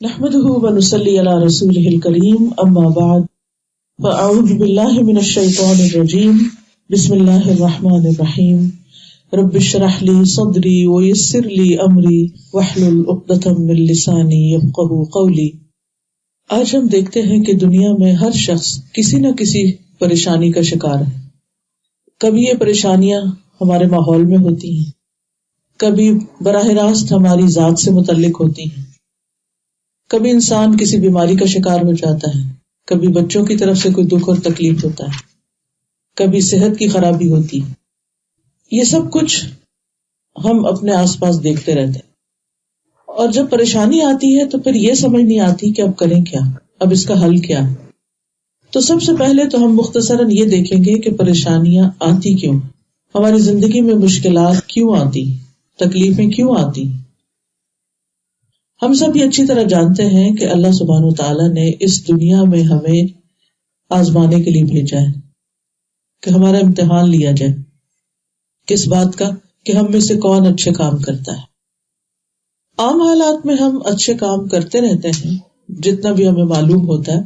نحمده ونصلي على رسوله الكريم اما بعد فاعوذ بالله من الشيطان الرجيم بسم الله الرحمن الرحيم رب اشرح لي صدري ويسر لي امري واحلل عقدة من لساني يفقهوا قولي۔ آج ہم دیکھتے ہیں کہ دنیا میں ہر شخص کسی نہ کسی پریشانی کا شکار ہے۔ کبھی یہ پریشانیاں ہمارے ماحول میں ہوتی ہیں، کبھی براہ راست ہماری ذات سے متعلق ہوتی ہیں، کبھی انسان کسی بیماری کا شکار ہو جاتا ہے، کبھی بچوں کی طرف سے کوئی دکھ اور تکلیف ہوتا ہے، کبھی صحت کی خرابی ہوتی ہے۔ یہ سب کچھ ہم اپنے آس پاس دیکھتے رہتے ہیں، اور جب پریشانی آتی ہے تو پھر یہ سمجھ نہیں آتی کہ اب کریں کیا، اب اس کا حل کیا ہے۔ تو سب سے پہلے تو ہم مختصراً یہ دیکھیں گے کہ پریشانیاں آتی کیوں، ہماری زندگی میں مشکلات کیوں آتی، تکلیفیں کیوں آتی۔ ہم سب یہ اچھی طرح جانتے ہیں کہ اللہ سبحانہ وتعالیٰ نے اس دنیا میں ہمیں آزمانے کے لیے بھیجا ہے، کہ ہمارا امتحان لیا جائے۔ کس بات کا؟ کہ ہم میں سے کون اچھے کام کرتا ہے۔ عام حالات میں ہم اچھے کام کرتے رہتے ہیں جتنا بھی ہمیں معلوم ہوتا ہے،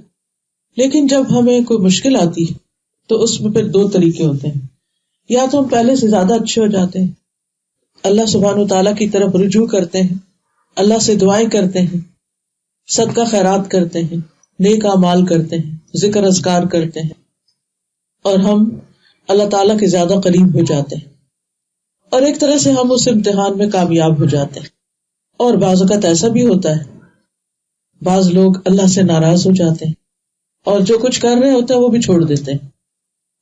لیکن جب ہمیں کوئی مشکل آتی ہے تو اس میں پھر دو طریقے ہوتے ہیں۔ یا تو ہم پہلے سے زیادہ اچھے ہو جاتے ہیں، اللہ سبحانہ وتعالیٰ کی طرف رجوع کرتے ہیں، اللہ سے دعائیں کرتے ہیں، صدقہ خیرات کرتے ہیں، نیک اعمال کرتے ہیں، ذکر اذکار کرتے ہیں، اور ہم اللہ تعالیٰ کے زیادہ قریب ہو جاتے ہیں، اور ایک طرح سے ہم اس امتحان میں کامیاب ہو جاتے ہیں۔ اور بعض اوقات ایسا بھی ہوتا ہے، بعض لوگ اللہ سے ناراض ہو جاتے ہیں اور جو کچھ کر رہے ہوتے ہیں وہ بھی چھوڑ دیتے ہیں،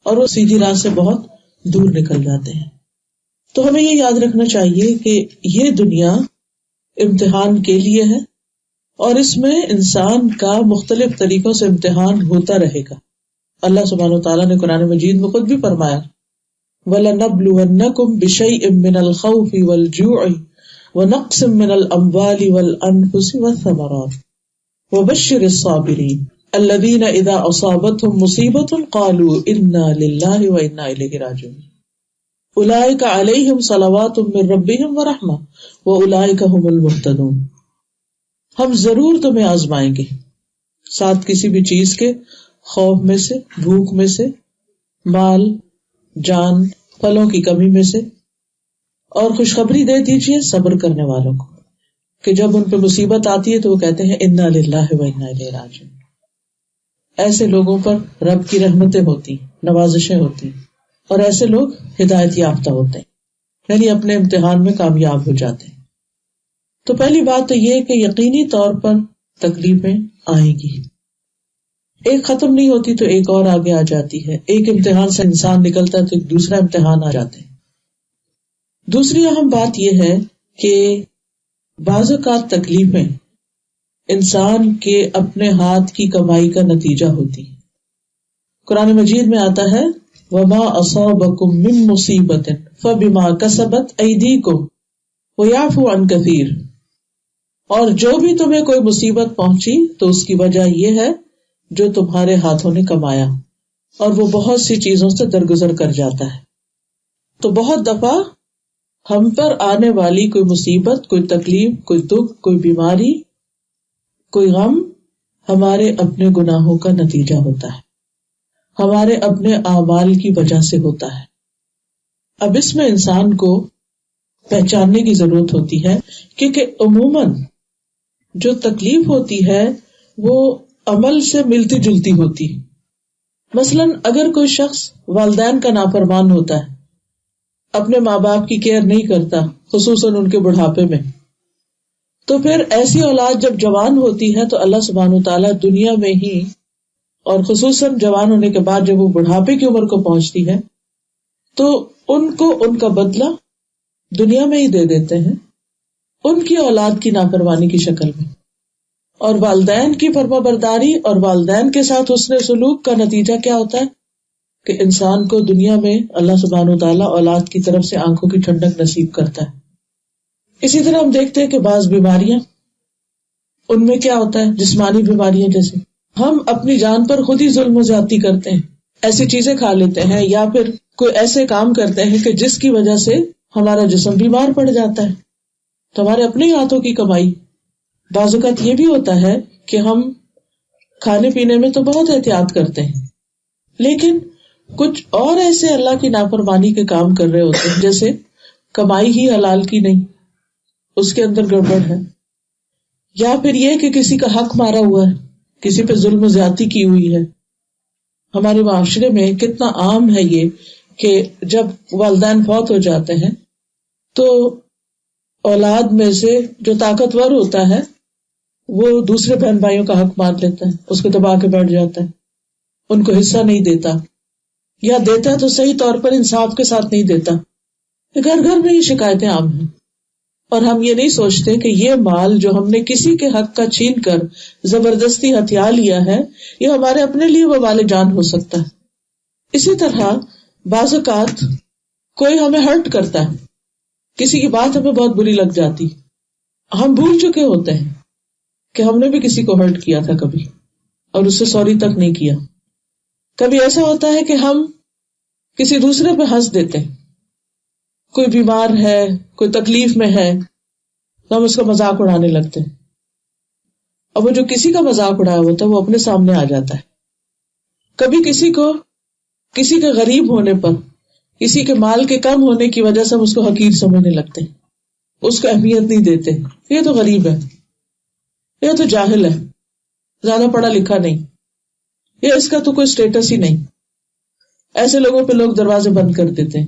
اور وہ سیدھی راہ سے بہت دور نکل جاتے ہیں۔ تو ہمیں یہ یاد رکھنا چاہیے کہ یہ دنیا امتحان کے لیے ہے، اور اس میں انسان کا مختلف طریقوں سے امتحان ہوتا رہے گا۔ اللہ سبحانہ وتعالیٰ نے قرآن مجید میں خود بھی فرمایا، وَلَنَبْلُوَنَّكُمْ بِشَيْءٍ مِّنَ الْخَوْفِ وَالْجُوعِ وَنَقْصٍ مِّنَ الْأَمْوَالِ وَالْأَنفُسِ وَالثَّمَرَاتِ وَبَشِّرِ الصَّابِرِينَ الَّذِينَ إِذَا أَصَابَتْهُمْ مُصِيبَةٌ قَالُوا إِنَّا لِلَّهِ وَإِنَّا إِلَيْهِ رَاجِعُونَ اولئک علیہم صلوات من ربہم ورحمہ واولئک ھم المہتدون۔ ہم ضرور تمہیں آزمائیں گے، ساتھ کسی بھی چیز کے، خوف میں سے، بھوک میں سے، مال، جان، پھلوں کی کمی میں سے، اور خوشخبری دے دیجیے صبر کرنے والوں کو کہ جب ان پہ مصیبت آتی ہے تو وہ کہتے ہیں انا للہ و انا الیہ راجعون۔ ایسے لوگوں پر رب کی رحمتیں ہوتی، نوازشیں ہوتی، اور ایسے لوگ ہدایت یافتہ ہوتے ہیں، یعنی اپنے امتحان میں کامیاب ہو جاتے ہیں۔ تو پہلی بات تو یہ کہ یقینی طور پر تکلیفیں آئیں گی، ایک ختم نہیں ہوتی تو ایک اور آگے آ جاتی ہے، ایک امتحان سے انسان نکلتا ہے تو ایک دوسرا امتحان آ جاتے ہیں۔ دوسری اہم بات یہ ہے کہ بعض اوقات تکلیفیں انسان کے اپنے ہاتھ کی کمائی کا نتیجہ ہوتی۔ قرآن مجید میں آتا ہے وَمَا أَصَابَكُم مِّن مُّصِيبَةٍ فَبِمَا كَسَبَتْ أَيْدِيكُمْ وَيَعْفُو عَن كَثِيرٍ، اور جو بھی تمہیں کوئی مصیبت پہنچی تو اس کی وجہ یہ ہے جو تمہارے ہاتھوں نے کمایا، اور وہ بہت سی چیزوں سے درگزر کر جاتا ہے۔ تو بہت دفعہ ہم پر آنے والی کوئی مصیبت، کوئی تکلیف، کوئی دکھ، کوئی بیماری، کوئی غم ہمارے اپنے گناہوں کا نتیجہ ہوتا ہے، ہمارے اپنے اعمال کی وجہ سے ہوتا ہے۔ اب اس میں انسان کو پہچاننے کی ضرورت ہوتی ہے کیونکہ عموماً جو تکلیف ہوتی ہے وہ عمل سے ملتی جلتی ہوتی۔ مثلاً اگر کوئی شخص والدین کا نافرمان ہوتا ہے، اپنے ماں باپ کی کیئر نہیں کرتا، خصوصاً ان کے بڑھاپے میں، تو پھر ایسی اولاد جب جوان ہوتی ہے تو اللہ سبحانہ وتعالیٰ دنیا میں ہی، اور خصوصاً جوان ہونے کے بعد جب وہ بڑھاپے کی عمر کو پہنچتی ہے تو ان کو ان کا بدلہ دنیا میں ہی دے دیتے ہیں، ان کی اولاد کی نافرمانی کی شکل میں۔ اور والدین کی فرما برداری اور والدین کے ساتھ حسن سلوک کا نتیجہ کیا ہوتا ہے کہ انسان کو دنیا میں اللہ سبحانہ وتعالیٰ اولاد کی طرف سے آنکھوں کی ٹھنڈک نصیب کرتا ہے۔ اسی طرح ہم دیکھتے ہیں کہ بعض بیماریاں، ان میں کیا ہوتا ہے، جسمانی بیماریاں، جیسے ہم اپنی جان پر خود ہی ظلم و زیادتی کرتے ہیں، ایسی چیزیں کھا لیتے ہیں یا پھر کوئی ایسے کام کرتے ہیں کہ جس کی وجہ سے ہمارا جسم بیمار پڑ جاتا ہے، تو ہمارے اپنے ہاتھوں کی کمائی بعض اوقات یہ بھی ہوتا ہے کہ ہم کھانے پینے میں تو بہت احتیاط کرتے ہیں، لیکن کچھ اور ایسے اللہ کی نافرمانی کے کام کر رہے ہوتے ہیں، جیسے کمائی ہی حلال کی نہیں، اس کے اندر گڑبڑ ہے، یا پھر یہ کہ کسی کا حق مارا ہوا ہے، کسی پہ ظلم و زیادتی کی ہوئی ہے. ہمارے معاشرے میں کتنا عام ہے یہ کہ جب والدین فوت ہو جاتے ہیں تو اولاد میں سے جو طاقتور ہوتا ہے وہ دوسرے بہن بھائیوں کا حق مار لیتا ہے، اس کو دبا کے بیٹھ جاتا ہے، ان کو حصہ نہیں دیتا، یا دیتا ہے تو صحیح طور پر انصاف کے ساتھ نہیں دیتا. گھر گھر میں یہ شکایتیں عام ہیں، اور ہم یہ نہیں سوچتے کہ یہ مال جو ہم نے کسی کے حق کا چھین کر زبردستی ہتھیا لیا ہے، یہ ہمارے اپنے لیے وبال جان ہو سکتا ہے. اسی طرح بعض اوقات کوئی ہمیں ہرٹ کرتا ہے، کسی کی بات ہمیں بہت بری لگ جاتی، ہم بھول چکے ہوتے ہیں کہ ہم نے بھی کسی کو ہرٹ کیا تھا کبھی اور اس سے سوری تک نہیں کیا. کبھی ایسا ہوتا ہے کہ ہم کسی دوسرے پہ ہنس دیتے ہیں، کوئی بیمار ہے، کوئی تکلیف میں ہے تو ہم اس کا مذاق اڑانے لگتے ہیں، اور وہ جو کسی کا مذاق اڑایا ہوتا ہے وہ اپنے سامنے آ جاتا ہے. کبھی کسی کے غریب ہونے پر، کسی کے مال کے کم ہونے کی وجہ سے ہم اس کو حقیر سمجھنے لگتے ہیں، اس کو اہمیت نہیں دیتے، یہ تو غریب ہے، یہ تو جاہل ہے، زیادہ پڑھا لکھا نہیں، یہ اس کا تو کوئی اسٹیٹس ہی نہیں. ایسے لوگوں پہ لوگ دروازے بند کر دیتے ہیں،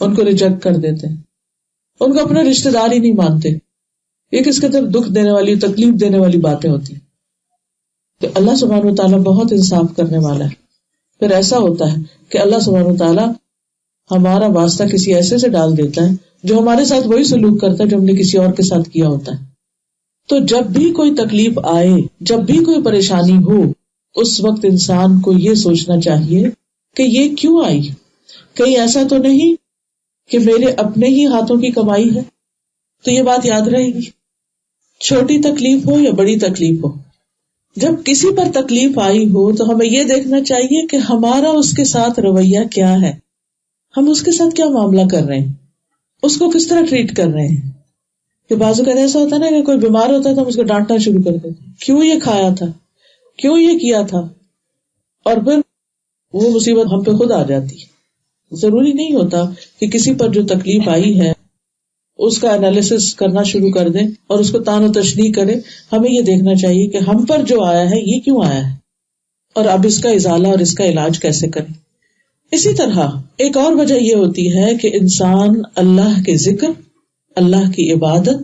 ان کو ریجیکٹ کر دیتے ہیں، ان کو اپنا رشتہ دار ہی نہیں مانتے. یہ کس قدر دکھ دینے والی، تکلیف دینے والی باتیں ہوتی ہیں. تو اللہ سبحانہ وتعالیٰ بہت انصاف کرنے والا ہے. پھر ایسا ہوتا ہے کہ اللہ سبحانہ وتعالیٰ ہمارا واسطہ کسی ایسے سے ڈال دیتا ہے جو ہمارے ساتھ وہی سلوک کرتا ہے جو ہم نے کسی اور کے ساتھ کیا ہوتا ہے. تو جب بھی کوئی تکلیف آئے، جب بھی کوئی پریشانی ہو، اس وقت انسان کو یہ سوچنا چاہیے کہ یہ کیوں آئی، کہیں ایسا تو نہیں کہ میرے اپنے ہی ہاتھوں کی کمائی ہے. تو یہ بات یاد رہے گی، چھوٹی تکلیف ہو یا بڑی تکلیف ہو، جب کسی پر تکلیف آئی ہو تو ہمیں یہ دیکھنا چاہیے کہ ہمارا اس کے ساتھ رویہ کیا ہے، ہم اس کے ساتھ کیا معاملہ کر رہے ہیں، اس کو کس طرح ٹریٹ کر رہے ہیں. کہ بازو کا ایسا ہوتا ہے نا کہ کوئی بیمار ہوتا ہے تو ہم اس کو ڈانٹنا شروع کر دیتے، کیوں یہ کھایا تھا، کیوں یہ کیا تھا، اور پھر وہ مصیبت ہم پہ خود آ جاتی. ضروری نہیں ہوتا کہ کسی پر جو تکلیف آئی ہے اس کا انالیسس کرنا شروع کر دیں اور اس کو تان و تشنیع کریں. ہمیں یہ دیکھنا چاہیے کہ ہم پر جو آیا ہے یہ کیوں آیا ہے، اور اب اس کا ازالہ اور اس کا علاج کیسے کریں. اسی طرح ایک اور وجہ یہ ہوتی ہے کہ انسان اللہ کے ذکر، اللہ کی عبادت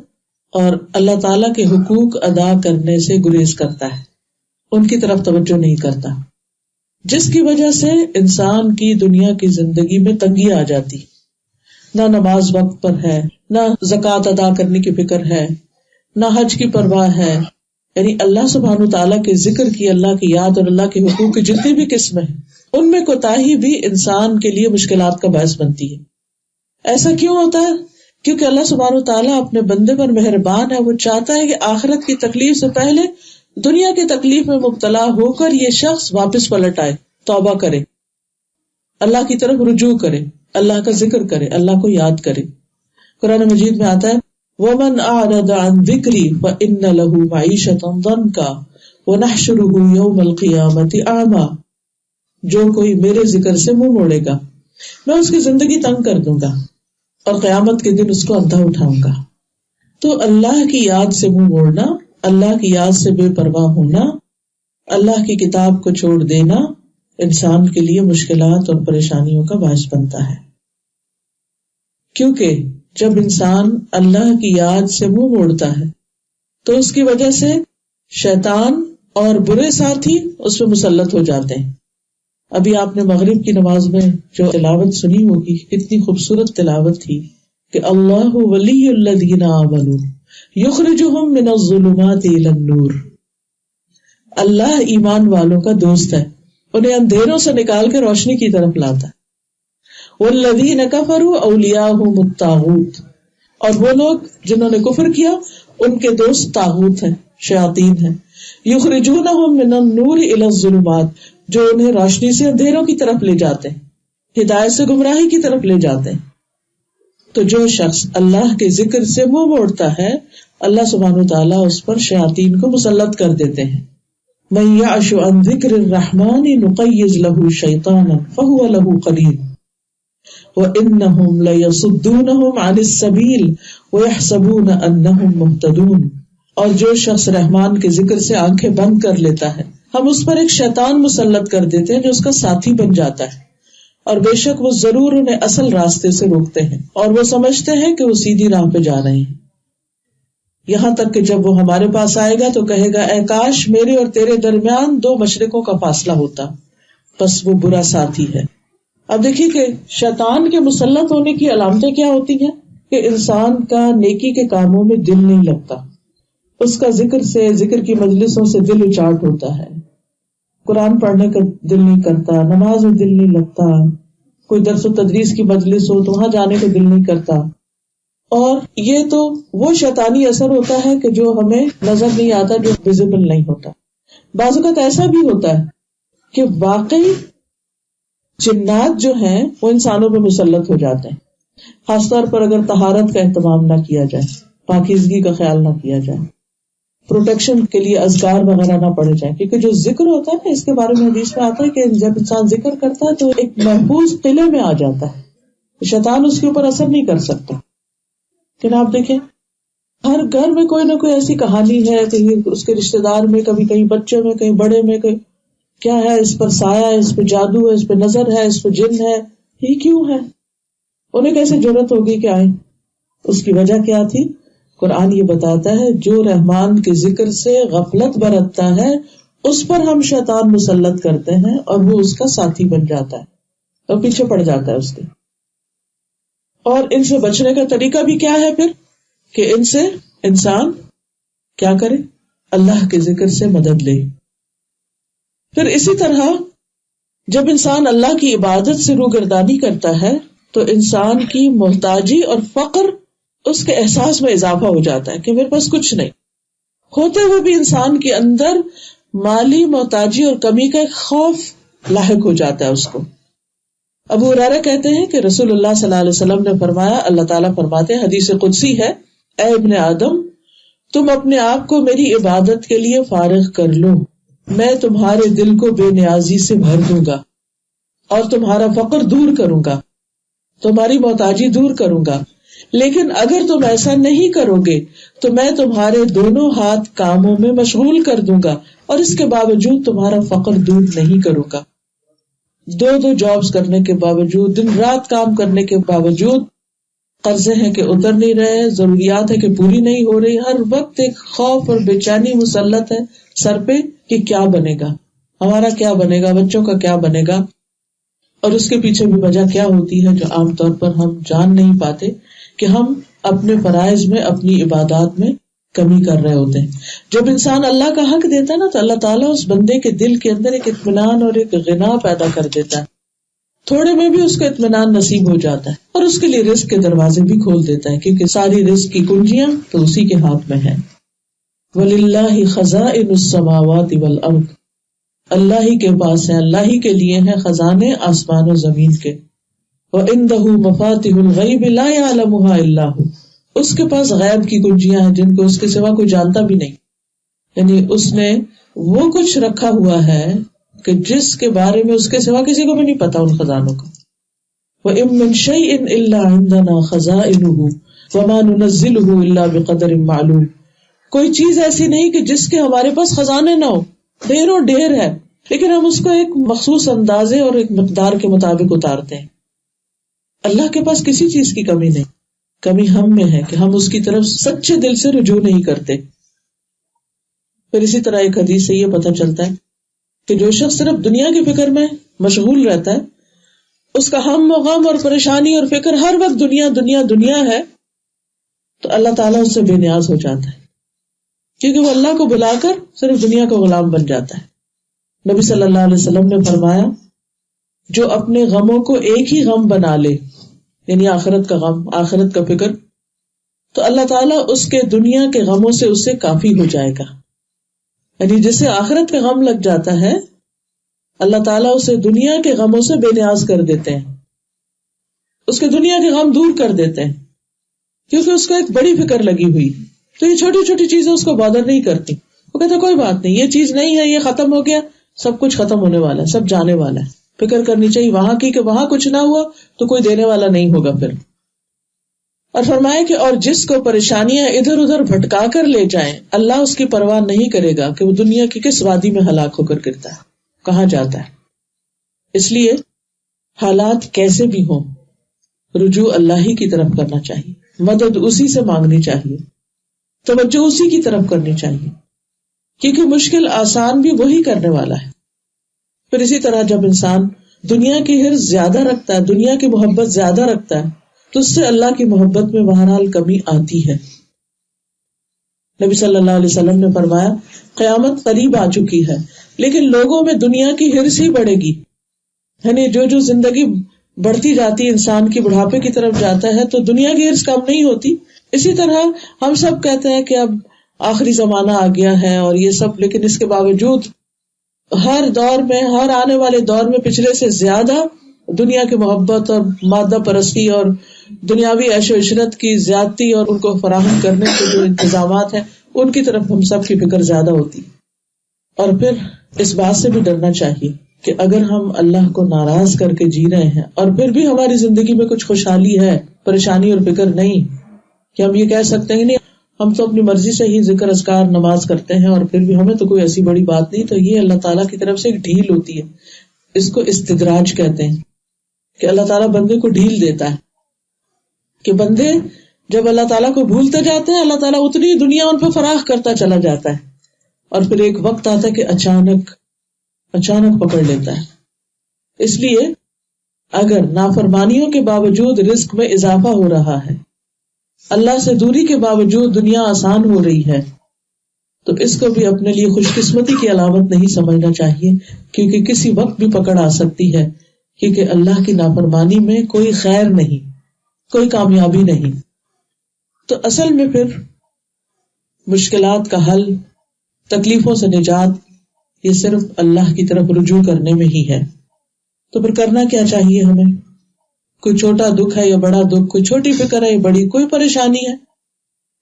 اور اللہ تعالیٰ کے حقوق ادا کرنے سے گریز کرتا ہے، ان کی طرف توجہ نہیں کرتا، جس کی وجہ سے انسان کی دنیا کی زندگی میں تنگی آ جاتی. نہ نماز وقت پر ہے، نہ زکوٰۃ ادا کرنے کی فکر ہے، نہ حج کی پرواہ ہے. یعنی اللہ سبحانہ تعالیٰ کے ذکر کی، اللہ کی یاد اور اللہ کے حقوق کی جتنی بھی قسمیں ہیں ان میں کوتاہی بھی انسان کے لیے مشکلات کا باعث بنتی ہے. ایسا کیوں ہوتا ہے؟ کیونکہ اللہ سبحانہ تعالیٰ اپنے بندے پر مہربان ہے. وہ چاہتا ہے کہ آخرت کی تکلیف سے پہلے دنیا کی تکلیف میں مبتلا ہو کر یہ شخص واپس پلٹ آئے، توبہ کرے، اللہ کی طرف رجوع کرے، اللہ کا ذکر کرے، اللہ کو یاد کرے. قرآن مجید میں آتا ہے وَمَنْ أَعْرَضَ عَنْ ذِكْرِي فَإِنَّ لَهُ مَعِيشَةً ضَنْكَ وَنَحْشُرُهُ يَوْمَ الْقِيَامَةِ أَعْمَى. جو کوئی میرے ذکر سے منہ موڑے گا میں اس کی زندگی تنگ کر دوں گا اور قیامت کے دن اس کو اندھا اٹھاؤں گا. تو اللہ کی یاد سے منہ موڑنا، اللہ کی یاد سے بے پرواہ ہونا، اللہ کی کتاب کو چھوڑ دینا انسان کے لیے مشکلات اور پریشانیوں کا باعث بنتا ہے. کیونکہ جب انسان اللہ کی یاد سے منہ موڑتا ہے تو اس کی وجہ سے شیطان اور برے ساتھی اس پہ مسلط ہو جاتے ہیں. ابھی آپ نے مغرب کی نماز میں جو تلاوت سنی ہوگی، کتنی خوبصورت تلاوت تھی کہ اللہ ولی الذین آمنوا یخرجہم من الظلمات الی النور. اللہ ایمان والوں کا دوست ہے، انہیں اندھیروں سے نکال کے روشنی کی طرف لاتا ہے. والذین کفروا اولیاءہم الطاغوت. اور وہ لوگ جنہوں نے کفر کیا ان کے دوست طاغوت ہیں، شیاطین ہیں. یخرجونہم من النور الی الظلمات، جو انہیں روشنی سے اندھیروں کی طرف لے جاتے ہیں، ہدایت سے گمراہی کی طرف لے جاتے ہیں. تو جو شخص اللہ کے ذکر سے منہ موڑتا ہے اللہ سبحانہ وتعالیٰ اس پر شیاطین کو مسلط کر دیتے ہیں. من یعش عن ذکر الرحمن نقیض له شیطانا فهو له قرین وانہم لیصدونہم عن السبیل ویحسبون انہم مہتدون. اور جو شخص رحمان کے ذکر سے آنکھیں بند کر لیتا ہے ہم اس پر ایک شیطان مسلط کر دیتے ہیں جو اس کا ساتھی بن جاتا ہے، اور بے شک وہ ضرور انہیں اصل راستے سے روکتے ہیں اور وہ سمجھتے ہیں کہ وہ سیدھی راہ پہ جا رہے ہیں. یہاں تک کہ جب وہ ہمارے پاس آئے گا تو کہے گا اے کاش میرے اور تیرے درمیان 2 مشرقوں کا فاصلہ ہوتا، بس وہ برا ساتھی ہے. اب دیکھیے کہ شیطان کے مسلط ہونے کی علامتیں کیا ہوتی ہیں کہ انسان کا نیکی کے کاموں میں دل نہیں لگتا، اس کا ذکر کی مجلسوں سے دل اچاٹ ہوتا ہے، قرآن پڑھنے کا دل نہیں کرتا، نماز میں دل نہیں لگتا، کوئی درس و تدریس کی مجلس ہو تو وہاں جانے کا دل نہیں کرتا. اور یہ تو وہ شیطانی اثر ہوتا ہے کہ جو ہمیں نظر نہیں آتا، جو ویزیبل نہیں ہوتا. بعض اوقات ایسا بھی ہوتا ہے کہ واقعی جنات جو ہیں وہ انسانوں پہ مسلط ہو جاتے ہیں، خاص طور پر اگر طہارت کا اہتمام نہ کیا جائے، پاکیزگی کا خیال نہ کیا جائے، پروٹیکشن کے لیے اذکار وغیرہ نہ پڑے جائیں. کیونکہ جو ذکر ہوتا ہے نا، اس کے بارے میں حدیث میں آتا ہے کہ جب انسان ذکر کرتا ہے تو ایک محفوظ قلعے میں آ جاتا ہے، شیطان اس کے اوپر اثر نہیں کر سکتا. لیکن آپ دیکھیں ہر گھر میں کوئی نہ کوئی ایسی کہانی ہے، کہیں اس کے رشتے دار میں، کبھی کہیں بچے میں، کہیں بڑے میں، کہیں کیا ہے، اس پر سایہ ہے، اس پہ جادو ہے، اس پہ نظر ہے، اس پہ جن ہے. یہ کیوں ہے؟ انہیں کیسے جرأت ہوگی کہ آئیں؟ اس کی وجہ کیا تھی؟ قرآن یہ بتاتا ہے جو رحمان کے ذکر سے غفلت برتتا ہے اس پر ہم شیطان مسلط کرتے ہیں اور وہ اس کا ساتھی بن جاتا ہے اور پیچھے پڑ جاتا ہے اس کے. اور ان سے بچنے کا طریقہ بھی کیا ہے پھر کہ ان سے انسان کیا کرے؟ اللہ کے ذکر سے مدد لے. پھر اسی طرح جب انسان اللہ کی عبادت سے روگردانی کرتا ہے تو انسان کی محتاجی اور فقر اس کے احساس میں اضافہ ہو جاتا ہے کہ میرے پاس کچھ نہیں ہوتے ہوئے بھی انسان کے اندر مالی محتاجی اور کمی کا ایک خوف لاحق ہو جاتا ہے اس کو. ابو ہریرہ کہتے ہیں کہ رسول اللہ صلی اللہ علیہ وسلم نے فرمایا، اللہ تعالیٰ فرماتے ہیں، حدیث قدسی ہے، اے ابن آدم تم اپنے آپ کو میری عبادت کے لیے فارغ کر لو، میں تمہارے دل کو بے نیازی سے بھر دوں گا اور تمہارا فقر دور کروں گا، تمہاری محتاجی دور کروں گا. لیکن اگر تم ایسا نہیں کرو گے تو میں تمہارے دونوں ہاتھ کاموں میں مشغول کر دوں گا اور اس کے باوجود تمہارا فقر دور نہیں کروں گا. 2 جابز کرنے کے باوجود، دن رات کام کرنے کے باوجود، قرضے ہیں کہ اتر نہیں رہے، ضروریات ہے کہ پوری نہیں ہو رہی، ہر وقت ایک خوف اور بے چینی مسلط ہے سر پہ کہ کیا بنے گا، ہمارا کیا بنے گا، بچوں کا کیا بنے گا. اور اس کے پیچھے بھی وجہ کیا ہوتی ہے جو عام طور پر ہم جان نہیں پاتے کہ ہم اپنے فرائض میں، اپنی عبادات میں کمی کر رہے ہوتے ہیں. جب انسان اللہ کا حق دیتا ہے نا تو اللہ تعالیٰ اس بندے کے دل کے اندر ایک اطمینان اور ایک غنا پیدا کر دیتا ہے، تھوڑے میں بھی اس کو اطمینان نصیب ہو جاتا ہے اور اس کے لیے رزق کے دروازے بھی کھول دیتا ہے، کیونکہ ساری رزق کی کنجیاں تو اسی کے ہاتھ میں ہیں. وَلِلَّهِ خَزَائِنُ السَّمَاوَاتِ وَالْأَرْضِ، اللہ ہی کے پاس ہے، اللہ ہی کے لیے ہیں خزانے آسمان و زمین کے. وَعِندَهُ مَفَاتِحُ الْغَيْبِ لَا يَعْلَمُهَا إِلَّا هُوَ، اس کے پاس غیب کی کنجیاں ہیں جن کو اس کے سوا کوئی جانتا بھی نہیں. یعنی اس نے وہ کچھ رکھا ہوا ہے کہ جس کے بارے میں اس کے سوا کسی کو بھی نہیں پتا ان خزانوں کا. وَإِن مِّن شَيْءٍ إِلَّا عِندَنَا خَزَائِنُهُ وَمَا نُنَزِّلُهُ إِلَّا بِقَدَرٍ مَّعْلُومٍ، کوئی چیز ایسی نہیں کہ جس کے ہمارے پاس خزانے نہ ہو، ڈھیروں ڈھیر ہے، لیکن ہم اس کو ایک مخصوص اندازے اور ایک مقدار کے مطابق اتارتے ہیں. اللہ کے پاس کسی چیز کی کمی نہیں، کمی ہم میں ہے کہ ہم اس کی طرف سچے دل سے رجوع نہیں کرتے. پھر اسی طرح ایک حدیث سے یہ پتہ چلتا ہے کہ جو شخص صرف دنیا کی فکر میں مشغول رہتا ہے، اس کا ہم و غم اور پریشانی اور فکر ہر وقت دنیا دنیا دنیا ہے، تو اللہ تعالیٰ اس سے بے نیاز ہو جاتا ہے، کیونکہ وہ اللہ کو بلا کر صرف دنیا کا غلام بن جاتا ہے. نبی صلی اللہ علیہ وسلم نے فرمایا جو اپنے غموں کو ایک ہی غم بنا لے، یعنی آخرت کا غم، آخرت کا فکر، تو اللہ تعالیٰ اس کے دنیا کے غموں سے اسے کافی ہو جائے گا. یعنی جسے آخرت کا غم لگ جاتا ہے اللہ تعالیٰ اسے دنیا کے غموں سے بے نیاز کر دیتے ہیں، اس کے دنیا کے غم دور کر دیتے ہیں. کیونکہ اس کو ایک بڑی فکر لگی ہوئی، تو یہ چھوٹی چھوٹی چیزیں اس کو بادر نہیں کرتی. وہ کہتا کوئی بات نہیں، یہ چیز نہیں ہے، یہ ختم ہو گیا، سب کچھ ختم ہونے والا ہے، سب جانے والا ہے. فکر کرنی چاہیے وہاں کی کہ وہاں کچھ نہ ہوا تو کوئی دینے والا نہیں ہوگا پھر. اور فرمایا کہ اور جس کو پریشانیاں ادھر ادھر بھٹکا کر لے جائیں، اللہ اس کی پرواہ نہیں کرے گا کہ وہ دنیا کی کس وادی میں ہلاک ہو کر گرتا ہے، کہاں جاتا ہے. اس لیے حالات کیسے بھی ہوں، رجوع اللہ ہی کی طرف کرنا چاہیے، مدد اسی سے مانگنی چاہیے، توجہ اسی کی طرف کرنی چاہیے، کیونکہ مشکل آسان بھی وہی کرنے والا ہے. پھر اسی طرح جب انسان دنیا کی حرص زیادہ رکھتا ہے، دنیا کی محبت زیادہ رکھتا ہے، تو اس سے اللہ کی محبت میں بہرحال کمی آتی ہے. نبی صلی اللہ علیہ وسلم نے فرمایا قیامت قریب آ چکی ہے، لیکن لوگوں میں دنیا کی حرص ہی بڑھے گی. یعنی جو زندگی بڑھتی جاتی، انسان کی بڑھاپے کی طرف جاتا ہے تو دنیا کی حرص کم نہیں ہوتی. اسی طرح ہم سب کہتے ہیں کہ اب آخری زمانہ آ گیا ہے اور یہ سب، لیکن اس کے باوجود ہر دور میں، ہر آنے والے دور میں پچھلے سے زیادہ دنیا کی محبت اور مادہ پرستی اور دنیاوی عیش و عشرت کی زیادتی اور ان کو فراہم کرنے کے جو انتظامات ہیں ان کی طرف ہم سب کی فکر زیادہ ہوتی. اور پھر اس بات سے بھی ڈرنا چاہیے کہ اگر ہم اللہ کو ناراض کر کے جی رہے ہیں اور پھر بھی ہماری زندگی میں کچھ خوشحالی ہے، پریشانی اور فکر نہیں، کہ ہم یہ کہہ سکتے ہیں نہیں ہم تو اپنی مرضی سے ہی ذکر اذکار نماز کرتے ہیں اور پھر بھی ہمیں تو کوئی ایسی بڑی بات نہیں، تو یہ اللہ تعالیٰ کی طرف سے ایک ڈھیل ہوتی ہے. اس کو استدراج کہتے ہیں کہ اللہ تعالیٰ بندے کو ڈھیل دیتا ہے، کہ بندے جب اللہ تعالیٰ کو بھولتے جاتے ہیں اللہ تعالیٰ اتنی دنیا ان پہ فراخ کرتا چلا جاتا ہے، اور پھر ایک وقت آتا ہے کہ اچانک پکڑ لیتا ہے. اس لیے اگر نافرمانیوں کے باوجود رزق میں اضافہ ہو رہا ہے، اللہ سے دوری کے باوجود دنیا آسان ہو رہی ہے، تو اس کو بھی اپنے لیے خوش قسمتی کی علامت نہیں سمجھنا چاہیے، کیونکہ کسی وقت بھی پکڑ آ سکتی ہے، کیونکہ اللہ کی نافرمانی میں کوئی خیر نہیں، کوئی کامیابی نہیں. تو اصل میں پھر مشکلات کا حل، تکلیفوں سے نجات، یہ صرف اللہ کی طرف رجوع کرنے میں ہی ہے. تو پھر کرنا کیا چاہیے ہمیں؟ کوئی چھوٹا دکھ ہے یا بڑا دکھ، کوئی چھوٹی فکر ہے یا بڑی کوئی پریشانی ہے،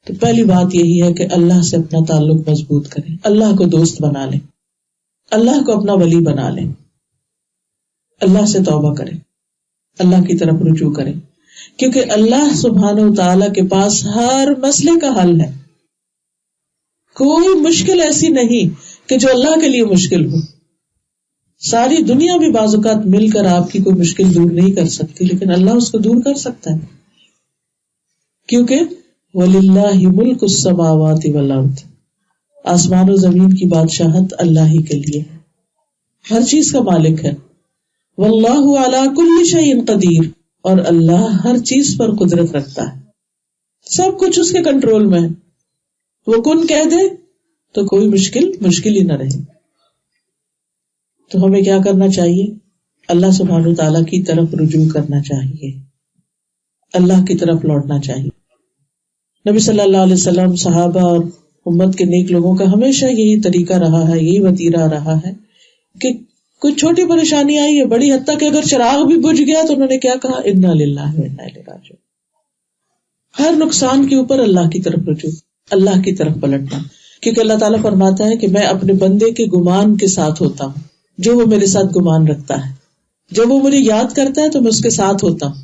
تو پہلی بات یہی ہے کہ اللہ سے اپنا تعلق مضبوط کریں، اللہ کو دوست بنا لیں، اللہ کو اپنا ولی بنا لیں، اللہ سے توبہ کریں، اللہ کی طرف رجوع کریں، کیونکہ اللہ سبحانہ و تعالیٰ کے پاس ہر مسئلے کا حل ہے. کوئی مشکل ایسی نہیں کہ جو اللہ کے لیے مشکل ہو. ساری دنیا بھی بعض اوقات مل کر آپ کی کوئی مشکل دور نہیں کر سکتی، لیکن اللہ اس کو دور کر سکتا ہے، کیونکہ وَلِلَّهِ مُلْكُ السَّمَاوَاتِ وَالْأَرْضِ، آسمان و زمین کی بادشاہت اللہ ہی کے لیے، ہر چیز کا مالک ہے. وَاللَّهُ عَلَى كُلِّ شَيْءٍ قَدِيرٌ، اور اللہ ہر چیز پر قدرت رکھتا ہے، سب کچھ اس کے کنٹرول میں ہے. وہ کن کہہ دے تو کوئی مشکل ہی نہ رہے. تو ہمیں کیا کرنا چاہیے؟ اللہ سبحانہ و تعالیٰ کی طرف رجوع کرنا چاہیے، اللہ کی طرف لوٹنا چاہیے. نبی صلی اللہ علیہ وسلم، صحابہ اور امت کے نیک لوگوں کا ہمیشہ یہی طریقہ رہا ہے، یہی وتیرہ رہا ہے کہ کوئی چھوٹی پریشانی آئی ہے، بڑی حتیٰ کہ اگر چراغ بھی بجھ گیا تو انہوں نے کیا کہا؟ انا للہ و انا الیہ راجعون. ہر نقصان کے اوپر اللہ کی طرف رجوع، اللہ کی طرف پلٹنا، کیونکہ اللہ تعالیٰ فرماتا ہے کہ میں اپنے بندے کے گمان کے ساتھ ہوتا ہوں، جو وہ میرے ساتھ گمان رکھتا ہے. جب وہ مجھے یاد کرتا ہے تو میں اس کے ساتھ ہوتا ہوں،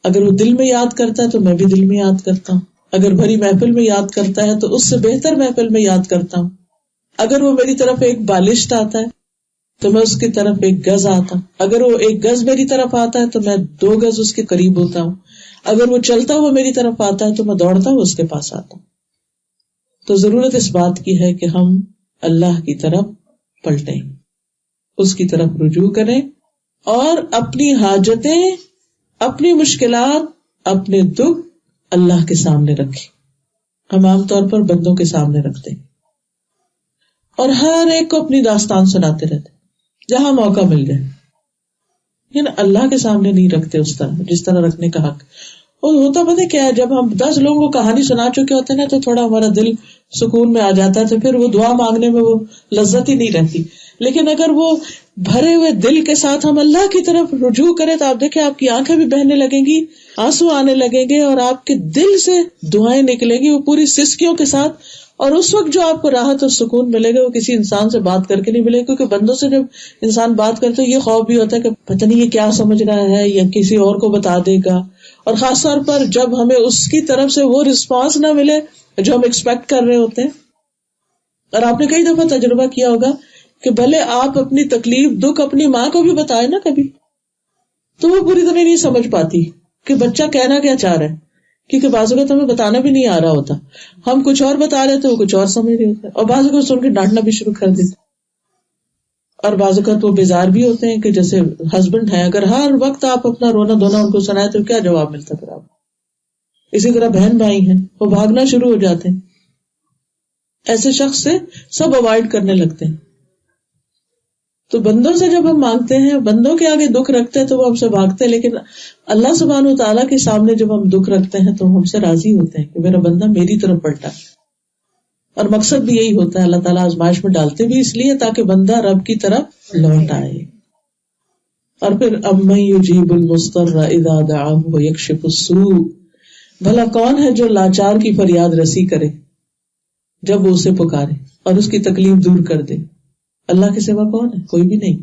اگر وہ دل میں یاد کرتا ہے تو میں بھی دل میں یاد کرتا ہوں، اگر بھری محفل میں یاد کرتا ہے تو اس سے بہتر محفل میں یاد کرتا ہوں، اگر وہ میری طرف ایک بالشت آتا ہے تو میں اس کی طرف ایک گز آتا ہوں، اگر وہ ایک گز میری طرف آتا ہے تو میں 2 گز اس کے قریب ہوتا ہوں، اگر وہ چلتا ہوا میری طرف آتا ہے تو میں دوڑتا ہوا اس کے پاس آتا ہوں. تو ضرورت اس بات کی ہے کہ ہم اللہ کی طرف پلٹیں، اس کی طرف رجوع کریں اور اپنی حاجتیں، اپنی مشکلات، اپنے دکھ اللہ کے سامنے رکھیں. ہم عام طور پر بندوں کے سامنے رکھتے ہیں اور ہر ایک کو اپنی داستان سناتے رہتے جہاں موقع مل جائے، لیکن اللہ کے سامنے نہیں رکھتے اس طرح جس طرح رکھنے کا حق. اور ہوتا پتہ کیا ہے، جب ہم 10 لوگوں کو کہانی سنا چکے ہوتے ہیں نا تو تھوڑا ہمارا دل سکون میں آ جاتا ہے، تو پھر وہ دعا مانگنے میں وہ لذت ہی نہیں رہتی. لیکن اگر وہ بھرے ہوئے دل کے ساتھ ہم اللہ کی طرف رجوع کریں تو آپ دیکھیں آپ کی آنکھیں بھی بہنے لگیں گی آنسو آنے لگیں گے اور آپ کے دل سے دعائیں نکلیں گی وہ پوری سسکیوں کے ساتھ. اور اس وقت جو آپ کو راحت اور سکون ملے گا وہ کسی انسان سے بات کر کے نہیں ملے گا, کیونکہ بندوں سے جب انسان بات کرتے ہے یہ خوف بھی ہوتا ہے کہ پتہ نہیں یہ کیا سمجھ رہا ہے یا کسی اور کو بتا دے گا, اور خاص طور پر جب ہمیں اس کی طرف سے وہ رسپانس نہ ملے جو ہم ایکسپیکٹ کر رہے ہوتے ہیں. اور آپ نے کئی دفعہ تجربہ کیا ہوگا کہ بھلے آپ اپنی تکلیف دکھ اپنی ماں کو بھی بتائے نا کبھی, تو وہ پوری طرح نہیں سمجھ پاتی کہ بچہ کہنا کیا چاہ رہا ہے, کیونکہ بعض اوقات ہمیں بتانا بھی نہیں آ رہا ہوتا, ہم کچھ اور بتا رہے تھے وہ کچھ اور سمجھ رہے ہوتے, اور بعض اوقات سن کے ڈانٹنا بھی شروع کر دیتے. اور بعض اوقات وہ بیزار بھی ہوتے ہیں کہ جیسے ہسبینڈ ہیں, اگر ہر وقت آپ اپنا رونا دھونا ان کو سنائے تو کیا جواب ملتا پھر آپ. اسی طرح بہن بھائی ہیں وہ بھاگنا شروع ہو جاتے ہیں, ایسے شخص سے سب اوائڈ کرنے لگتے ہیں. تو بندوں سے جب ہم مانگتے ہیں, بندوں کے آگے دکھ رکھتے ہیں تو وہ ہم سے بھاگتے ہیں, لیکن اللہ سبحانہ و تعالیٰ کے سامنے جب ہم دکھ رکھتے ہیں تو ہم سے راضی ہوتے ہیں کہ میرا بندہ میری طرف پلٹا. اور مقصد بھی یہی ہوتا ہے, اللہ تعالیٰ آزمائش میں ڈالتے بھی اس لیے تاکہ بندہ رب کی طرف لوٹ آئے. اور پھر امن یجیب المضطر اذا دعاہ ویکشف السوء, بھلا کون ہے جو لاچار کی فریاد رسی کرے جب وہ اسے پکارے اور اس کی تکلیف دور کر دے. اللہ کے سوا کون ہے؟ کوئی بھی نہیں,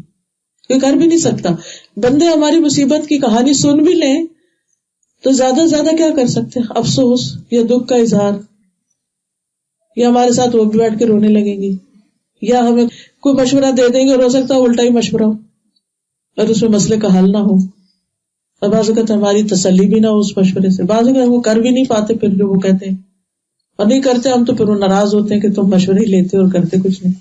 کوئی کر بھی نہیں سکتا. بندے ہماری مصیبت کی کہانی سن بھی لیں تو زیادہ سے زیادہ کیا کر سکتے ہیں؟ افسوس یا دکھ کا اظہار, یا ہمارے ساتھ وہ بھی بیٹھ کے رونے لگیں گی, یا ہمیں کوئی مشورہ دے دیں گے اور ہو سکتا ہے الٹا ہی مشورہ ہو اور اس میں مسئلے کا حل نہ ہو. اور بعض اوقات ہماری تسلی بھی نہ ہو اس مشورے سے, بعض اوقات وہ کر بھی نہیں پاتے پھر جو وہ کہتے ہیں, اور نہیں کرتے ہم تو پھر وہ ناراض ہوتے ہیں کہ تم مشورے ہی لیتے اور کرتے کچھ نہیں.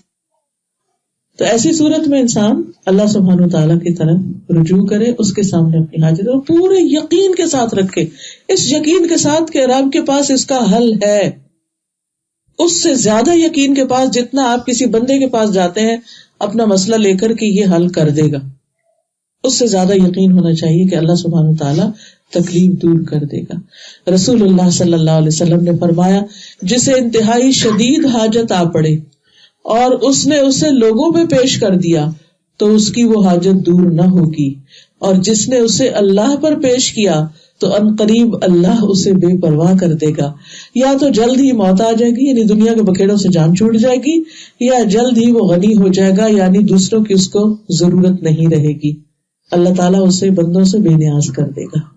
تو ایسی صورت میں انسان اللہ سبحانہ وتعالیٰ کی طرف رجوع کرے, اس کے سامنے اپنی حاجت اور پورے یقین کے ساتھ رکھے, اس یقین کے ساتھ کہ رب کے پاس اس کا حل ہے. اس سے زیادہ یقین کے پاس جتنا آپ کسی بندے کے پاس جاتے ہیں اپنا مسئلہ لے کر کہ یہ حل کر دے گا, اس سے زیادہ یقین ہونا چاہیے کہ اللہ سبحانہ وتعالیٰ تکلیف دور کر دے گا. رسول اللہ صلی اللہ علیہ وسلم نے فرمایا, جسے انتہائی شدید حاجت آ پڑے اور اس نے اسے لوگوں پہ پیش کر دیا تو اس کی وہ حاجت دور نہ ہوگی, اور جس نے اسے اللہ پر پیش کیا تو ان قریب اللہ اسے بے پرواہ کر دے گا. یا تو جلد ہی موت آ جائے گی یعنی دنیا کے بکھیڑوں سے جان چھوٹ جائے گی, یا جلد ہی وہ غنی ہو جائے گا یعنی دوسروں کی اس کو ضرورت نہیں رہے گی. اللہ تعالیٰ اسے بندوں سے بے نیاز کر دے گا.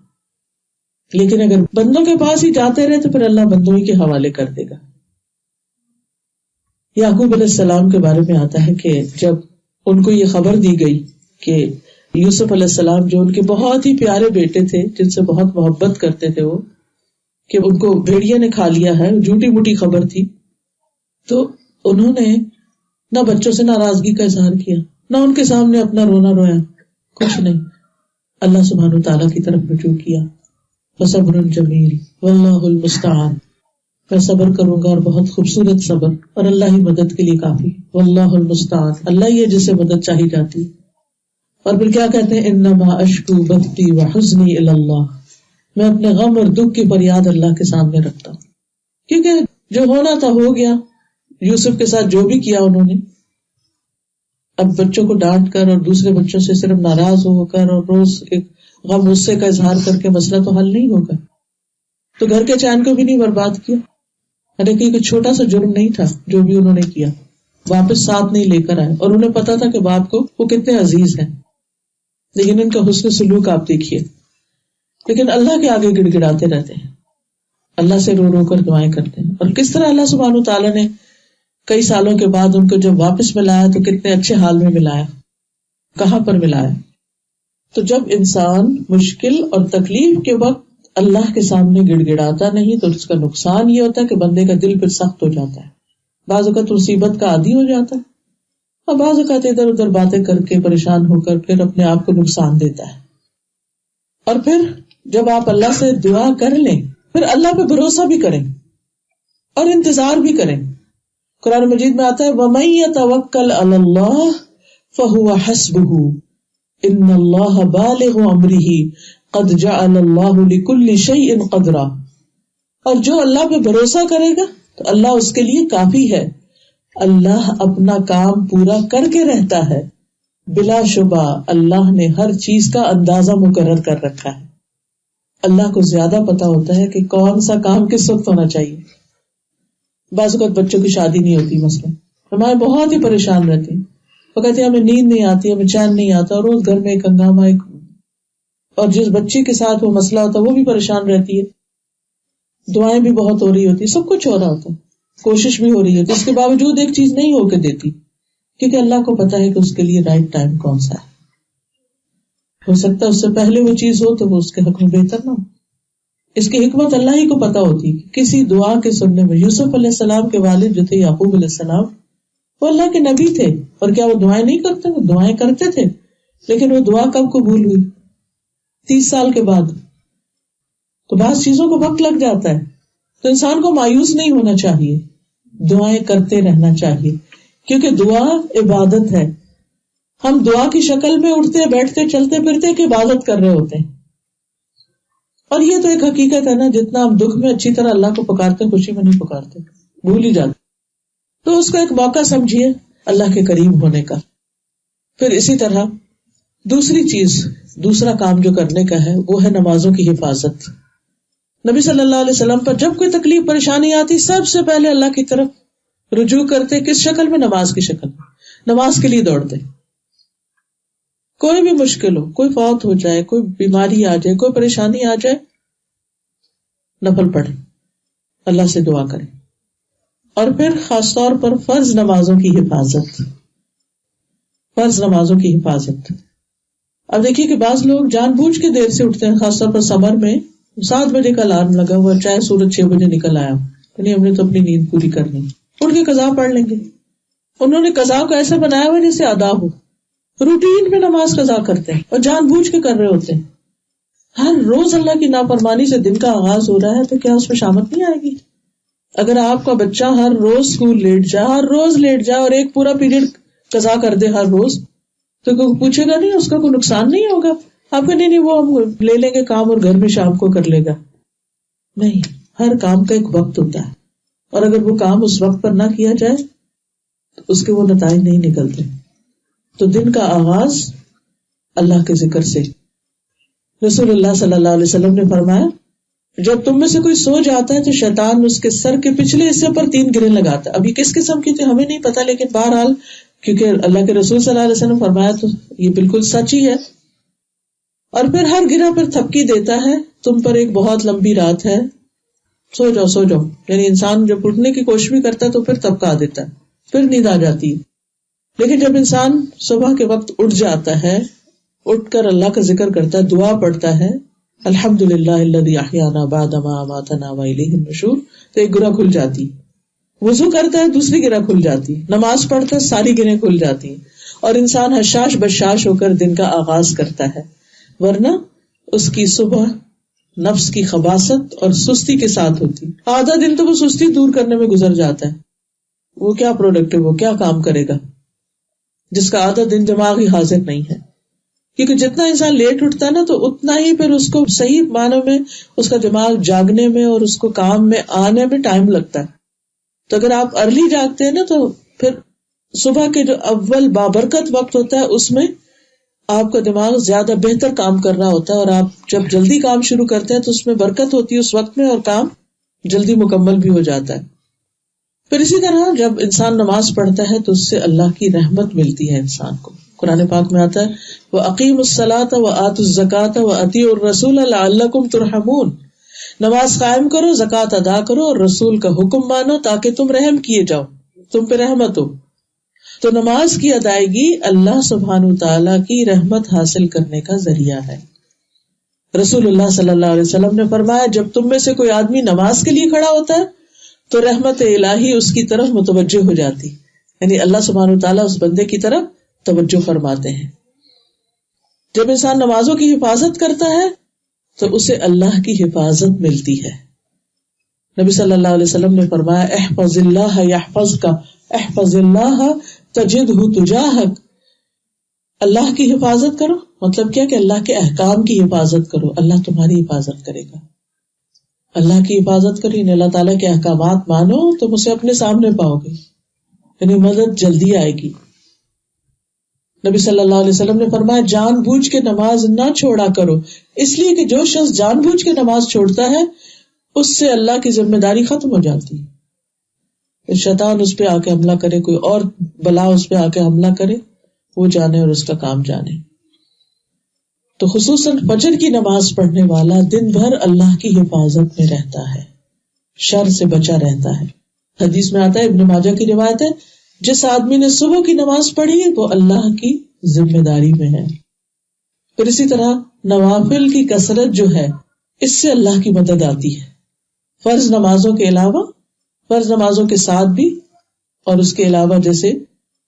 لیکن اگر بندوں کے پاس ہی جاتے رہے تو پھر اللہ بندوں ہی کے حوالے کر دے گا. یعقوب علیہ السلام کے بارے میں آتا ہے کہ جب ان کو یہ خبر دی گئی کہ یوسف علیہ السلام جو ان کے بہت ہی پیارے بیٹے تھے, جن سے بہت محبت کرتے تھے وہ, کہ ان کو بھیڑیا نے کھا لیا ہے, جھوٹی موٹی خبر تھی, تو انہوں نے نہ بچوں سے ناراضگی کا اظہار کیا, نہ ان کے سامنے اپنا رونا رویا, کچھ نہیں. اللہ سبحانہ وتعالیٰ کی طرف رجوع کیا. فصبر جمیل واللہ المستعان, میں صبر کروں گا اور بہت خوبصورت صبر, اور اللہ ہی مدد کے لیے کافی. واللہ المستعان, اللہ ہی ہے جسے مدد چاہی جاتی. اور پھر کیا کہتے ہیں, انما اشکو بثی وحزنی الی اللہ, میں اپنے غم اور دکھ کی فریاد اللہ کے سامنے رکھتا ہوں, کیونکہ جو ہونا تھا ہو گیا. یوسف کے ساتھ جو بھی کیا انہوں نے, اب بچوں کو ڈانٹ کر اور دوسرے بچوں سے صرف ناراض ہو کر اور روز ایک غم غصے کا اظہار کر کے مسئلہ تو حل نہیں ہوگا. تو گھر کے چین کو بھی نہیں برباد کیا, لیکن کوئی چھوٹا سا جرم نہیں تھا جو بھی انہوں نے کیا, واپس ساتھ نہیں لے کر آئے, اور انہیں پتا تھا کہ باپ کو وہ کتنے عزیز ہیں, لیکن ان کا حسن سلوک آپ دیکھیے. لیکن اللہ کے آگے گڑ گڑاتے رہتے ہیں, اللہ سے رو رو کر دعائیں کرتے ہیں. اور کس طرح اللہ سبحانہ وتعالیٰ نے کئی سالوں کے بعد ان کو جب واپس ملایا تو کتنے اچھے حال میں ملایا, کہاں پر ملایا. تو جب انسان مشکل اور تکلیف کے وقت اللہ کے سامنے گڑ گڑاتا نہیں تو اس کا نقصان یہ ہوتا ہے کہ بندے کا دل پھر سخت ہو جاتا ہے, بعض اوقات مصیبت کا عادی ہو جاتا ہے, اور بعض اوقات ادھر ادھر باتیں کر کے پریشان ہو کر پھر اپنے آپ کو نقصان دیتا ہے. اور پھر جب آپ اللہ سے دعا کر لیں پھر اللہ پہ بھروسہ بھی کریں اور انتظار بھی کریں. قرآن مجید میں آتا ہے وَمَن يَتَوَكَّلْ عَلَى اللَّهِ فَهُوَ حَسْبُهُ إِنَّ اللَّهَ بَالِغُ أَمْرِهِ قَدْ جَعَلَ اللَّهُ لِكُلِّ شَيْءٍ قَدْرًا, اور جو اللہ پہ بھروسہ کرے گا تو اللہ اس کے لیے کافی ہے. اللہ اپنا کام پورا کر کے رہتا ہے, بلا شبہ اللہ نے ہر چیز کا اندازہ مقرر کر رکھا ہے. اللہ کو زیادہ پتا ہوتا ہے کہ کون سا کام کس وقت ہونا چاہیے. بعض اوقات بچوں کی شادی نہیں ہوتی مثلا، ہمارے بہت ہی پریشان رہتے ہیں، وہ کہتے ہیں ہمیں نیند نہیں آتی، ہمیں چین نہیں آتا، اور روز گھر میں ایک ہنگامہ، اور جس بچے کے ساتھ وہ مسئلہ ہوتا ہے وہ بھی پریشان رہتی ہے. دعائیں بھی بہت ہو رہی ہوتی، سب کچھ ہو رہا ہوتا ہے، کوشش بھی ہو رہی ہوتی، اس کے باوجود ایک چیز نہیں ہو کے دیتی، کیونکہ اللہ کو پتا ہے کہ اس کے لیے رائٹ ٹائم کون سا ہے. ہو سکتا ہے اس سے پہلے وہ چیز ہو تو وہ اس کے حق میں بہتر نہ ہو. اس کی حکمت اللہ ہی کو پتا ہوتی ہے. کسی دعا کے سننے میں یوسف علیہ السلام کے والد جو تھے یعقوب علیہ السلام، وہ اللہ کے نبی تھے، اور کیا وہ دعائیں نہیں کرتے؟ وہ دعائیں کرتے تھے، لیکن وہ دعا کب قبول ہوئی؟ 30 سال کے بعد. تو بعض چیزوں کو وقت لگ جاتا ہے، تو انسان کو مایوس نہیں ہونا چاہیے، دعائیں کرتے رہنا چاہیے، کیونکہ دعا عبادت ہے. ہم دعا کی شکل میں اٹھتے بیٹھتے چلتے پھرتے کہ عبادت کر رہے ہوتے ہیں. اور یہ تو ایک حقیقت ہے نا، جتنا ہم دکھ میں اچھی طرح اللہ کو پکارتے خوشی میں نہیں پکارتے، بھول ہی جاتے. تو اس کو ایک موقع سمجھیے اللہ کے قریب ہونے کا. پھر اسی طرح دوسرا کام جو کرنے کا ہے وہ ہے نمازوں کی حفاظت. نبی صلی اللہ علیہ وسلم پر جب کوئی تکلیف پریشانی آتی سب سے پہلے اللہ کی طرف رجوع کرتے. کس شکل میں؟ نماز کی شکل میں، نماز کے لیے دوڑتے. کوئی بھی مشکل ہو، کوئی فوت ہو جائے، کوئی بیماری آ جائے، کوئی پریشانی آ جائے، نفل پڑھے، اللہ سے دعا کرے. اور پھر خاص طور پر فرض نمازوں کی حفاظت. اب دیکھیے کہ بعض لوگ جان بوجھ کے دیر سے اٹھتے ہیں، خاص طور پر سمر میں 7 بجے کا الارم لگا ہوا، چاہے سورج 6 بجے نکل آیا، یعنی ہم نے تو اپنی نیند پوری کرنی، اٹھ کے قضا پڑھ لیں گے. انہوں نے قضا کو ایسا بنایا ہوا جیسے ادا ہو، روٹین میں نماز قضا کرتے ہیں اور جان بوجھ کے کر رہے ہوتے ہیں. ہر روز اللہ کی نافرمانی سے دن کا آغاز ہو رہا ہے تو کیا اس میں شامت نہیں آئے گی؟ اگر آپ کا بچہ ہر روز اسکول لیٹ جائے اور ایک پورا پیریڈ قضا کر دے ہر روز، تو کوئی پوچھے گا نہیں؟ اس کا کوئی نقصان نہیں ہوگا؟ آپ کا نہیں وہ ہم لے لیں گے کام اور گھر میں شام کو کر لے گا. نہیں، ہر کام کا ایک وقت ہوتا ہے، اور اگر وہ کام اس وقت پر نہ کیا جائے تو اس کے وہ نتائج نہیں نکلتے. تو دن کا آغاز اللہ کے ذکر سے. رسول اللہ صلی اللہ علیہ وسلم نے فرمایا جب تم میں سے کوئی سو جاتا ہے تو شیطان اس کے سر کے پچھلے حصے پر 3 گریں لگاتا ہے. اب یہ کس قسم کی تھی ہمیں نہیں پتا، لیکن بہرحال کیونکہ اللہ کے رسول صلی اللہ علیہ وسلم فرمایا تو یہ بالکل سچ ہی ہے. اور پھر ہر گرہ پر تھپکی دیتا ہے تم پر ایک بہت لمبی رات ہے، سو جاؤ. یعنی انسان جب اٹھنے کی کوشش بھی کرتا ہے تو پھر تھپکا دیتا ہے، پھر نیند آ جاتی ہے. لیکن جب انسان صبح کے وقت اٹھ جاتا ہے، اٹھ کر اللہ کا ذکر کرتا ہے، دعا پڑھتا ہے، الحمدللہ الذی احیانا بعد ما اماتنا والیہ النشور، تو ایک گرہ کھل جاتی. وضو کرتا ہے، دوسری گرہ کھل جاتی. نماز پڑھتا ہے، ساری گرہیں کھل جاتی، اور انسان حشاش بشاش ہو کر دن کا آغاز کرتا ہے. ورنہ اس کی صبح نفس کی خباثت اور سستی کے ساتھ ہوتی. آدھا دن تو وہ سستی دور کرنے میں گزر جاتا ہے. وہ کیا پروڈکٹیو، وہ کیا کام کرے گا جس کا آدھا دن دماغ ہی حاضر نہیں ہے. کیونکہ جتنا انسان لیٹ اٹھتا ہے نا تو اتنا ہی پھر اس کو صحیح معنوں میں اس کا دماغ جاگنے میں اور اس کو کام میں آنے میں ٹائم لگتا ہے. تو اگر آپ ارلی جاگتے ہیں نا تو پھر صبح کے جو اول بابرکت وقت ہوتا ہے اس میں آپ کا دماغ زیادہ بہتر کام کر رہا ہوتا ہے، اور آپ جب جلدی کام شروع کرتے ہیں تو اس میں برکت ہوتی ہے اس وقت میں، اور کام جلدی مکمل بھی ہو جاتا ہے. پھر اسی طرح جب انسان نماز پڑھتا ہے تو اس سے اللہ کی رحمت ملتی ہے انسان کو. قرآن پاک میں آتا ہے وَأَقِيمُوا الصَّلَاةَ وَآتُوا الزَّكَاةَ وَأَطِيعُوا الرَّسُولَ لَعَلَّكُمْ تُرْحَمُونَ. نماز قائم کرو، زکوٰۃ ادا کرو، اور رسول کا حکم مانو تاکہ تم رحم کیے جاؤ، تم پہ رحمت ہو. تو نماز کی ادائیگی اللہ سبحانہ تعالیٰ کی رحمت حاصل کرنے کا ذریعہ ہے. رسول اللہ صلی اللہ علیہ وسلم نے فرمایا جب تم میں سے کوئی آدمی نماز کے لیے کھڑا ہوتا ہے تو رحمت الہی اس کی طرف متوجہ ہو جاتی، یعنی اللہ سبحانہ تعالیٰ اس بندے کی طرف توجہ فرماتے ہیں. جب انسان نمازوں کی حفاظت کرتا ہے تو اسے اللہ کی حفاظت ملتی ہے. نبی صلی اللہ علیہ وسلم نے فرمایا احفظ اللہ یحفظک، احفظ اللہ تجدہ تجاہک. اللہ کی حفاظت کرو مطلب کیا کہ اللہ کے احکام کی حفاظت کرو، اللہ تمہاری حفاظت کرے گا. اللہ کی حفاظت کرو یعنی اللہ تعالیٰ کے احکامات مانو تم اسے اپنے سامنے پاؤ گے، یعنی مدد جلدی آئے گی. نبی صلی اللہ علیہ وسلم نے فرمایا جان بوجھ کے نماز نہ چھوڑا کرو، اس لیے کہ جو شخص جان بوجھ کے نماز چھوڑتا ہے اس سے اللہ کی ذمہ داری ختم ہو جاتی ہے. پھر شیطان اس پہ آ کے حملہ کرے، کوئی اور بلا اس پہ آ کے حملہ کرے، وہ جانے اور اس کا کام جانے. تو خصوصاً فجر کی نماز پڑھنے والا دن بھر اللہ کی حفاظت میں رہتا ہے، شر سے بچا رہتا ہے. حدیث میں آتا ہے، ابن ماجہ کی روایت ہے، جس آدمی نے صبح کی نماز پڑھی وہ اللہ کی ذمہ داری میں ہے. پھر اسی طرح نوافل کی کثرت جو ہے اس سے اللہ کی مدد آتی ہے، فرض نمازوں کے علاوہ، فرض نمازوں کے ساتھ بھی، اور اس کے علاوہ جیسے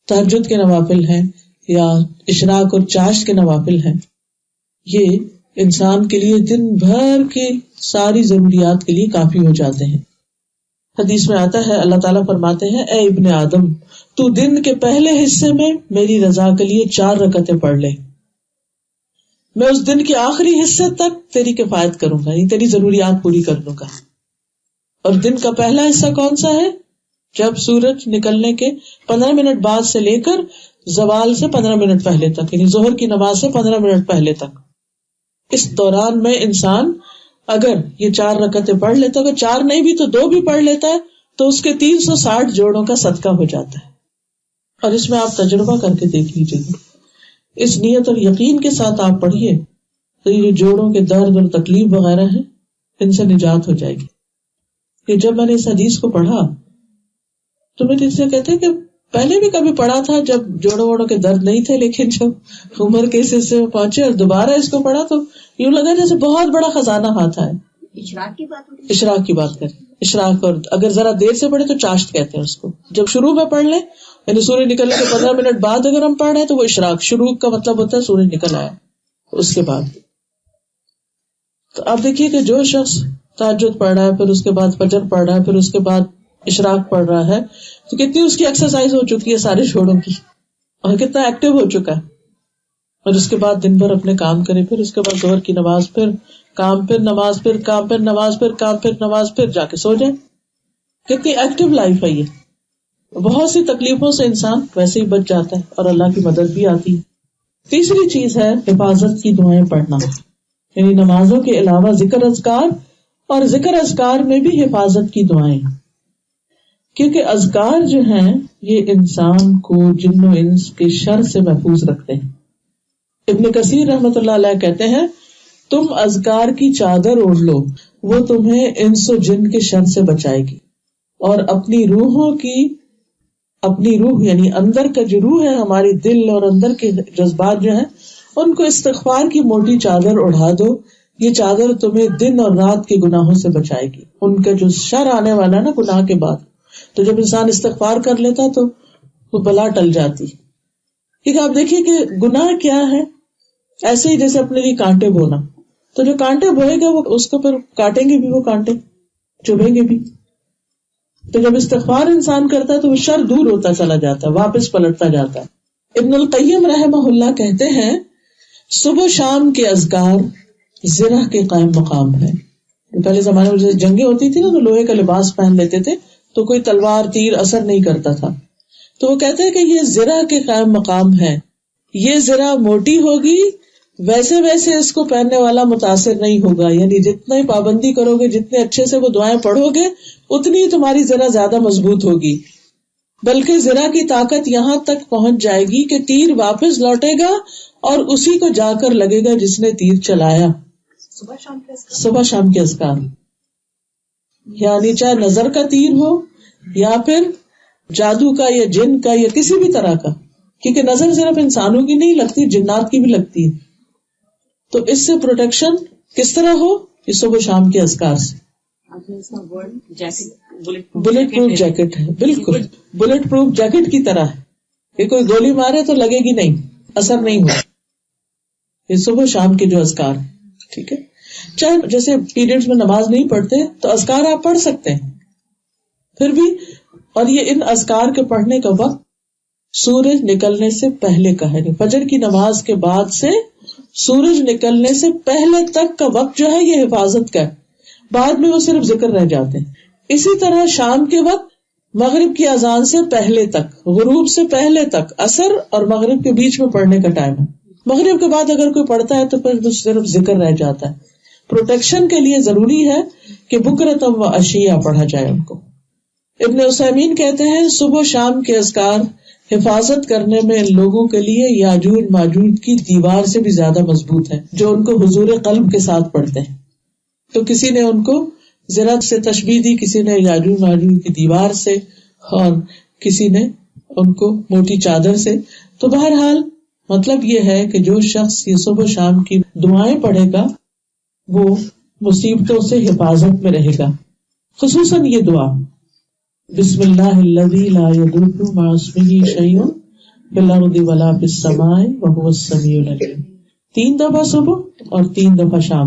تہجد کے نوافل ہیں یا اشراق اور چاشت کے نوافل ہیں. یہ انسان کے لیے دن بھر کی ساری ضروریات کے لیے کافی ہو جاتے ہیں. حدیث میں آتا ہے اللہ تعالیٰ فرماتے ہیں، اے ابن آدم تو دن کے پہلے حصے میں میری رضا کے لیے 4 رکعتیں پڑھ لے، میں اس دن کے آخری حصے تک تیری کفایت کروں گا، یعنی تیری ضروریات پوری کر لوں گا. اور دن کا پہلا حصہ کون سا ہے؟ جب سورج نکلنے کے 15 منٹ بعد سے لے کر زوال سے 15 منٹ پہلے تک، یعنی ظہر کی نماز سے 15 منٹ پہلے تک. اس دوران میں انسان اگر یہ 4 رکعتیں پڑھ لیتا، اگر 4 نہیں بھی تو 2 بھی پڑھ لیتا ہے تو اس کے 360 جوڑوں کا صدقہ ہو جاتا ہے. اور اس میں آپ تجربہ کر کے دیکھ لیجیے گا، اس نیت اور یقین کے ساتھ آپ پڑھیے تو یہ جوڑوں کے درد اور تکلیف وغیرہ ہیں ان سے نجات ہو جائے گی. کہ جب میں نے اس حدیث کو پڑھا تو میں اس سے کہتے کہ پہلے بھی کبھی پڑھا تھا جب جوڑوں ووڑوں کے درد نہیں تھے، لیکن جب عمر کے اس حصے میں پہنچے اور دوبارہ اس کو پڑھا تو یوں لگا جیسے بہت بڑا خزانہ ہاتھ آئے. اشراق کی بات کریں، اشراق، اور اگر ذرا دیر سے پڑھے تو چاشت کہتے ہیں اس کو. جب شروع میں پڑھ لیں، یعنی سورج نکلنے کے 15 منٹ بعد اگر ہم پڑھ رہے ہیں تو وہ اشراق، شروع کا مطلب ہوتا ہے سورج نکل آیا اس کے بعد. تو آپ دیکھیے کہ جو شخص تہجد پڑھ رہا ہے، پھر اس کے بعد فجر پڑھ رہا ہے، پھر اس کے بعد اشراق پڑھ رہا ہے، تو کتنی اس کی ایکسرسائز ہو چکی ہے سارے جوڑوں کی، اور کتنا ایکٹیو ہو چکا ہے. اور اس کے بعد دن بھر اپنے کام کرے، پھر اس کے بعد ظہر کی نماز، پھر کام، پھر نماز، پھر کام، پھر نماز، پھر کام، پھر نماز، پھر جا کے سو جائے. کتنی ایکٹیو لائف ہے یہ. بہت سی تکلیفوں سے انسان ویسے ہی بچ جاتا ہے اور اللہ کی مدد بھی آتی ہے. تیسری چیز ہے حفاظت کی دعائیں پڑھنا، یعنی نمازوں کے علاوہ ذکر اذکار، اور ذکر اذکار میں بھی حفاظت کی دعائیں، کیونکہ اذکار جو ہیں یہ انسان کو جن و انس کے شر سے محفوظ رکھتے ہیں. ابن کثیر رحمۃ اللہ علیہ کہتے ہیں، تم اذکار کی چادر اوڑھ لو، وہ تمہیں انس و جن کے شر سے بچائے گی، اور اپنی روح یعنی اندر کا جو روح ہے، ہماری دل اور اندر کے جذبات جو ہیں، ان کو استغفار کی موٹی چادر اڑھا دو. یہ چادر تمہیں دن اور رات کے گناہوں سے بچائے گی، ان کا جو شر آنے والا نا گناہ کے بعد. تو جب انسان استغفار کر لیتا تو وہ بلا ٹل جاتی. کیونکہ آپ دیکھیے کہ گناہ کیا ہے، ایسے ہی جیسے اپنے لیے کانٹے بونا، تو جو کانٹے بوئے گا وہ اس کو پھر کاٹیں گے بھی، وہ کانٹے چبھیں گے بھی. تو جب استغفار انسان کرتا ہے تو وہ شر دور ہوتا چلا جاتا ہے، واپس پلٹتا جاتا ہے. ابن القیم رحمہ اللہ کہتے ہیں، صبح شام کے اذکار زرہ کے قائم مقام ہے. پہلے زمانے میں جیسے جنگیں ہوتی تھی نا تو لوہے کا لباس پہن لیتے تھے تو کوئی تلوار تیر اثر نہیں کرتا تھا. تو وہ کہتے ہیں کہ یہ زرہ کے قائم مقام ہے. یہ زرہ موٹی ہوگی ویسے ویسے اس کو پہننے والا متاثر نہیں ہوگا، یعنی جتنا ہی پابندی کرو گے، جتنے اچھے سے وہ دعائیں پڑھو گے، اتنی ہی تمہاری زرہ زیادہ مضبوط ہوگی. بلکہ زرہ کی طاقت یہاں تک پہنچ جائے گی کہ تیر واپس لوٹے گا اور اسی کو جا کر لگے گا جس نے تیر چلایا. صبح شام کے اذکار، یعنی چاہے نظر کا تیر ہو یا پھر جادو کا یا جن کا یا کسی بھی طرح کا، کیونکہ نظر صرف انسانوں کی نہیں لگتی، جنات کی بھی لگتی ہے. تو اس سے پروٹیکشن کس طرح ہو؟ یہ صبح شام کے اذکار سے. بلٹ پروف جیکٹ ہے، بالکل بلٹ پروف جیکٹ کی طرح ہے کہ کوئی گولی مارے تو لگے گی نہیں، اثر نہیں ہو. یہ صبح شام کے جو اذکار ہیں، ٹھیک ہے. چاہے جیسے پیریڈز میں نماز نہیں پڑھتے تو اذکار آپ پڑھ سکتے ہیں پھر بھی. اور یہ ان اذکار کے پڑھنے کا وقت سورج نکلنے سے پہلے کا ہے، فجر کی نماز کے بعد سے سورج نکلنے سے پہلے تک کا وقت جو ہے یہ حفاظت کا ہے، بعد میں وہ صرف ذکر رہ جاتے ہیں. اسی طرح شام کے وقت مغرب کی اذان سے پہلے تک، غروب سے پہلے تک، عصر اور مغرب کے بیچ میں پڑھنے کا ٹائم ہے. مغرب کے بعد اگر کوئی پڑھتا ہے تو پھر صرف ذکر رہ جاتا ہے. پروٹیکشن کے لیے ضروری ہے کہ بکرتم و عشیہ پڑھا جائے ان کو. ابن عثیمین کہتے ہیں صبح و شام کے اذکار حفاظت کرنے میں ان لوگوں کے لیے یاجوج ماجوج کی دیوار سے بھی زیادہ مضبوط ہے جو ان کو حضور قلب کے ساتھ پڑھتے ہیں. تو کسی نے ان کو زرت سے تشبیہ دی، کسی نے یاجوج ماجوج کی دیوار سے، اور کسی نے ان کو موٹی چادر سے. تو بہرحال مطلب یہ ہے کہ جو شخص یہ صبح و شام کی دعائیں پڑھے گا وہ مصیبتوں سے حفاظت میں رہے گا. خصوصاً یہ دعا بسم اللہ الذی لا یضر مع اسمہ شیء فی الارض ولا فی السماء وہو السمیع العلیم، 3 دفعہ صبح اور 3 دفعہ شام.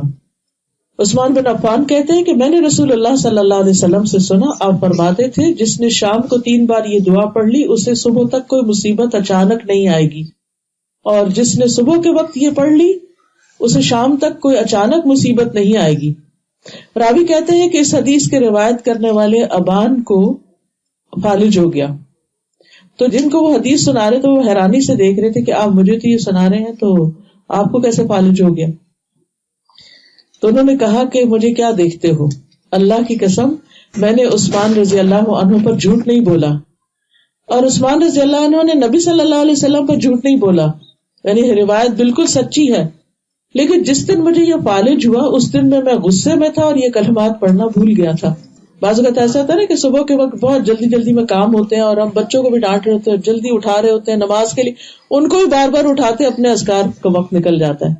عثمان بن عفان کہتے ہیں کہ میں نے رسول اللہ صلی اللہ علیہ وسلم سے سنا، آپ فرماتے تھے جس نے شام کو 3 بار یہ دعا پڑھ لی اسے صبح تک کوئی مصیبت اچانک نہیں آئے گی، اور جس نے صبح کے وقت یہ پڑھ لی اسے شام تک کوئی اچانک مصیبت نہیں آئے گی. راوی کہتے ہیں کہ اس حدیث کے روایت کرنے والے ابان کو فالج ہو گیا، تو جن کو وہ حدیث سنا رہے تھے وہ حیرانی سے دیکھ رہے تھے کہ آپ مجھے تو یہ سنا رہے ہیں تو آپ کو کیسے فالج ہو گیا. تو انہوں نے کہا کہ مجھے کیا دیکھتے ہو، اللہ کی قسم میں نے عثمان رضی اللہ عنہ پر جھوٹ نہیں بولا، اور عثمان رضی اللہ عنہ نے نبی صلی اللہ علیہ وسلم پر جھوٹ نہیں بولا، یعنی روایت بالکل سچی ہے. لیکن جس دن مجھے یہ فالج ہوا اس دن میں غصے میں تھا اور یہ کلمات پڑھنا بھول گیا تھا. بعض اوقات ایسا ہوتا ہے نا کہ صبح کے وقت بہت جلدی جلدی میں کام ہوتے ہیں اور ہم بچوں کو بھی ڈانٹ رہے ہوتے ہیں، جلدی اٹھا رہے ہوتے ہیں نماز کے لیے، ان کو بھی بار بار اٹھاتے اپنے اذکار کا وقت نکل جاتا ہے.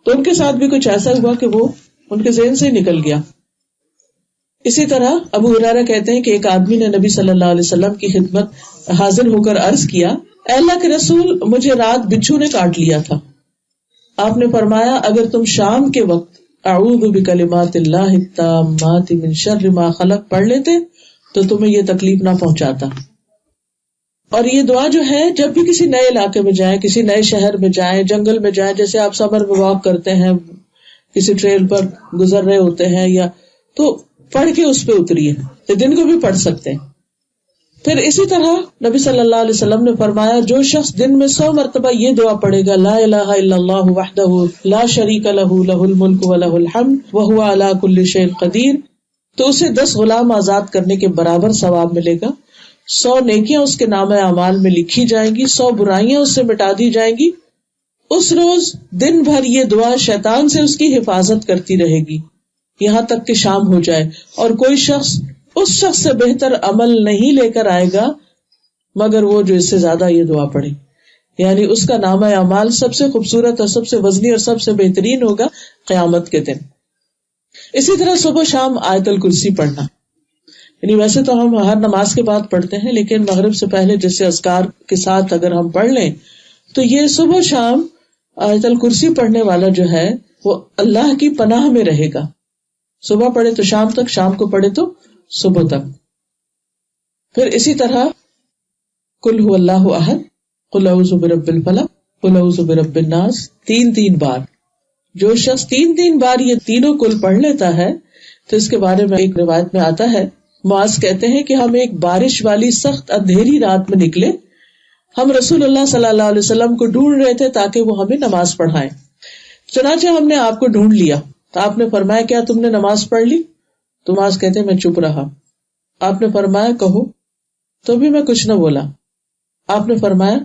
تو ان کے ساتھ بھی کچھ ایسا ہوا کہ وہ ان کے ذہن سے نکل گیا. اسی طرح ابو ہریرہ کہتے ہیں کہ ایک آدمی نے نبی صلی اللہ علیہ وسلم کی خدمت حاضر ہو کر عرض کیا، اے اللہ کے رسول مجھے رات بچھو نے کاٹ لیا تھا. آپ نے فرمایا اگر تم شام کے وقت اعوذ بکلمات اللہ التامات من شر ما خلق پڑھ لیتے تو تمہیں یہ تکلیف نہ پہنچاتا. اور یہ دعا جو ہے جب بھی کسی نئے علاقے میں جائیں، کسی نئے شہر میں جائیں، جنگل میں جائیں، جیسے آپ سمر میں واک کرتے ہیں، کسی ٹریل پر گزر رہے ہوتے ہیں، یا تو پڑھ کے اس پہ اتریے، تو دن کو بھی پڑھ سکتے ہیں. پھر اسی طرح نبی صلی اللہ علیہ وسلم نے فرمایا جو شخص دن میں 100 مرتبہ یہ دعا پڑھے گا لا الہ الا اللہ وحدہ لا شریک لہ لہ الملک ولہ الحمد وہو علی کل شیء قدیر، تو اسے 10 غلام آزاد کرنے کے برابر ثواب ملے گا. 100 نیکیاں اس کے نام اعمال میں لکھی جائیں گی، 100 برائیاں اس سے مٹا دی جائیں گی. اس روز دن بھر یہ دعا شیطان سے اس کی حفاظت کرتی رہے گی یہاں تک کہ شام ہو جائے، اور کوئی شخص اس شخص سے بہتر عمل نہیں لے کر آئے گا مگر وہ جو اس سے زیادہ یہ دعا پڑھے، یعنی اس کا نام اعمال سب سے خوبصورت اور سب سے وزنی اور سب سے بہترین ہوگا قیامت کے دن. اسی طرح صبح شام آیت الکرسی پڑھنا، یعنی ویسے تو ہم ہر نماز کے بعد پڑھتے ہیں، لیکن مغرب سے پہلے جیسے اذکار کے ساتھ اگر ہم پڑھ لیں تو یہ صبح شام آیت الکرسی پڑھنے والا جو ہے وہ اللہ کی پناہ میں رہے گا. صبح پڑھے تو شام تک، شام کو پڑھے تو صبح تک. پھر اسی طرح قل هو اللہ احد، قل اعوذ برب الفلق، قل اعوذ برب الناس 3 بار. جو شخص 3 بار یہ تینوں کل پڑھ لیتا ہے تو اس کے بارے میں ایک روایت میں آتا ہے، معاذ کہتے ہیں کہ ہم ایک بارش والی سخت اندھیری رات میں نکلے، ہم رسول اللہ صلی اللہ علیہ وسلم کو ڈھونڈ رہے تھے تاکہ وہ ہمیں نماز پڑھائیں. چنانچہ ہم نے آپ کو ڈھونڈ لیا تو آپ نے فرمایا کیا تم نے نماز پڑھ لی؟ تو معاذ کہتے ہیں میں چپ رہا. آپ نے فرمایا کہو، تو بھی میں کچھ نہ بولا. آپ نے فرمایا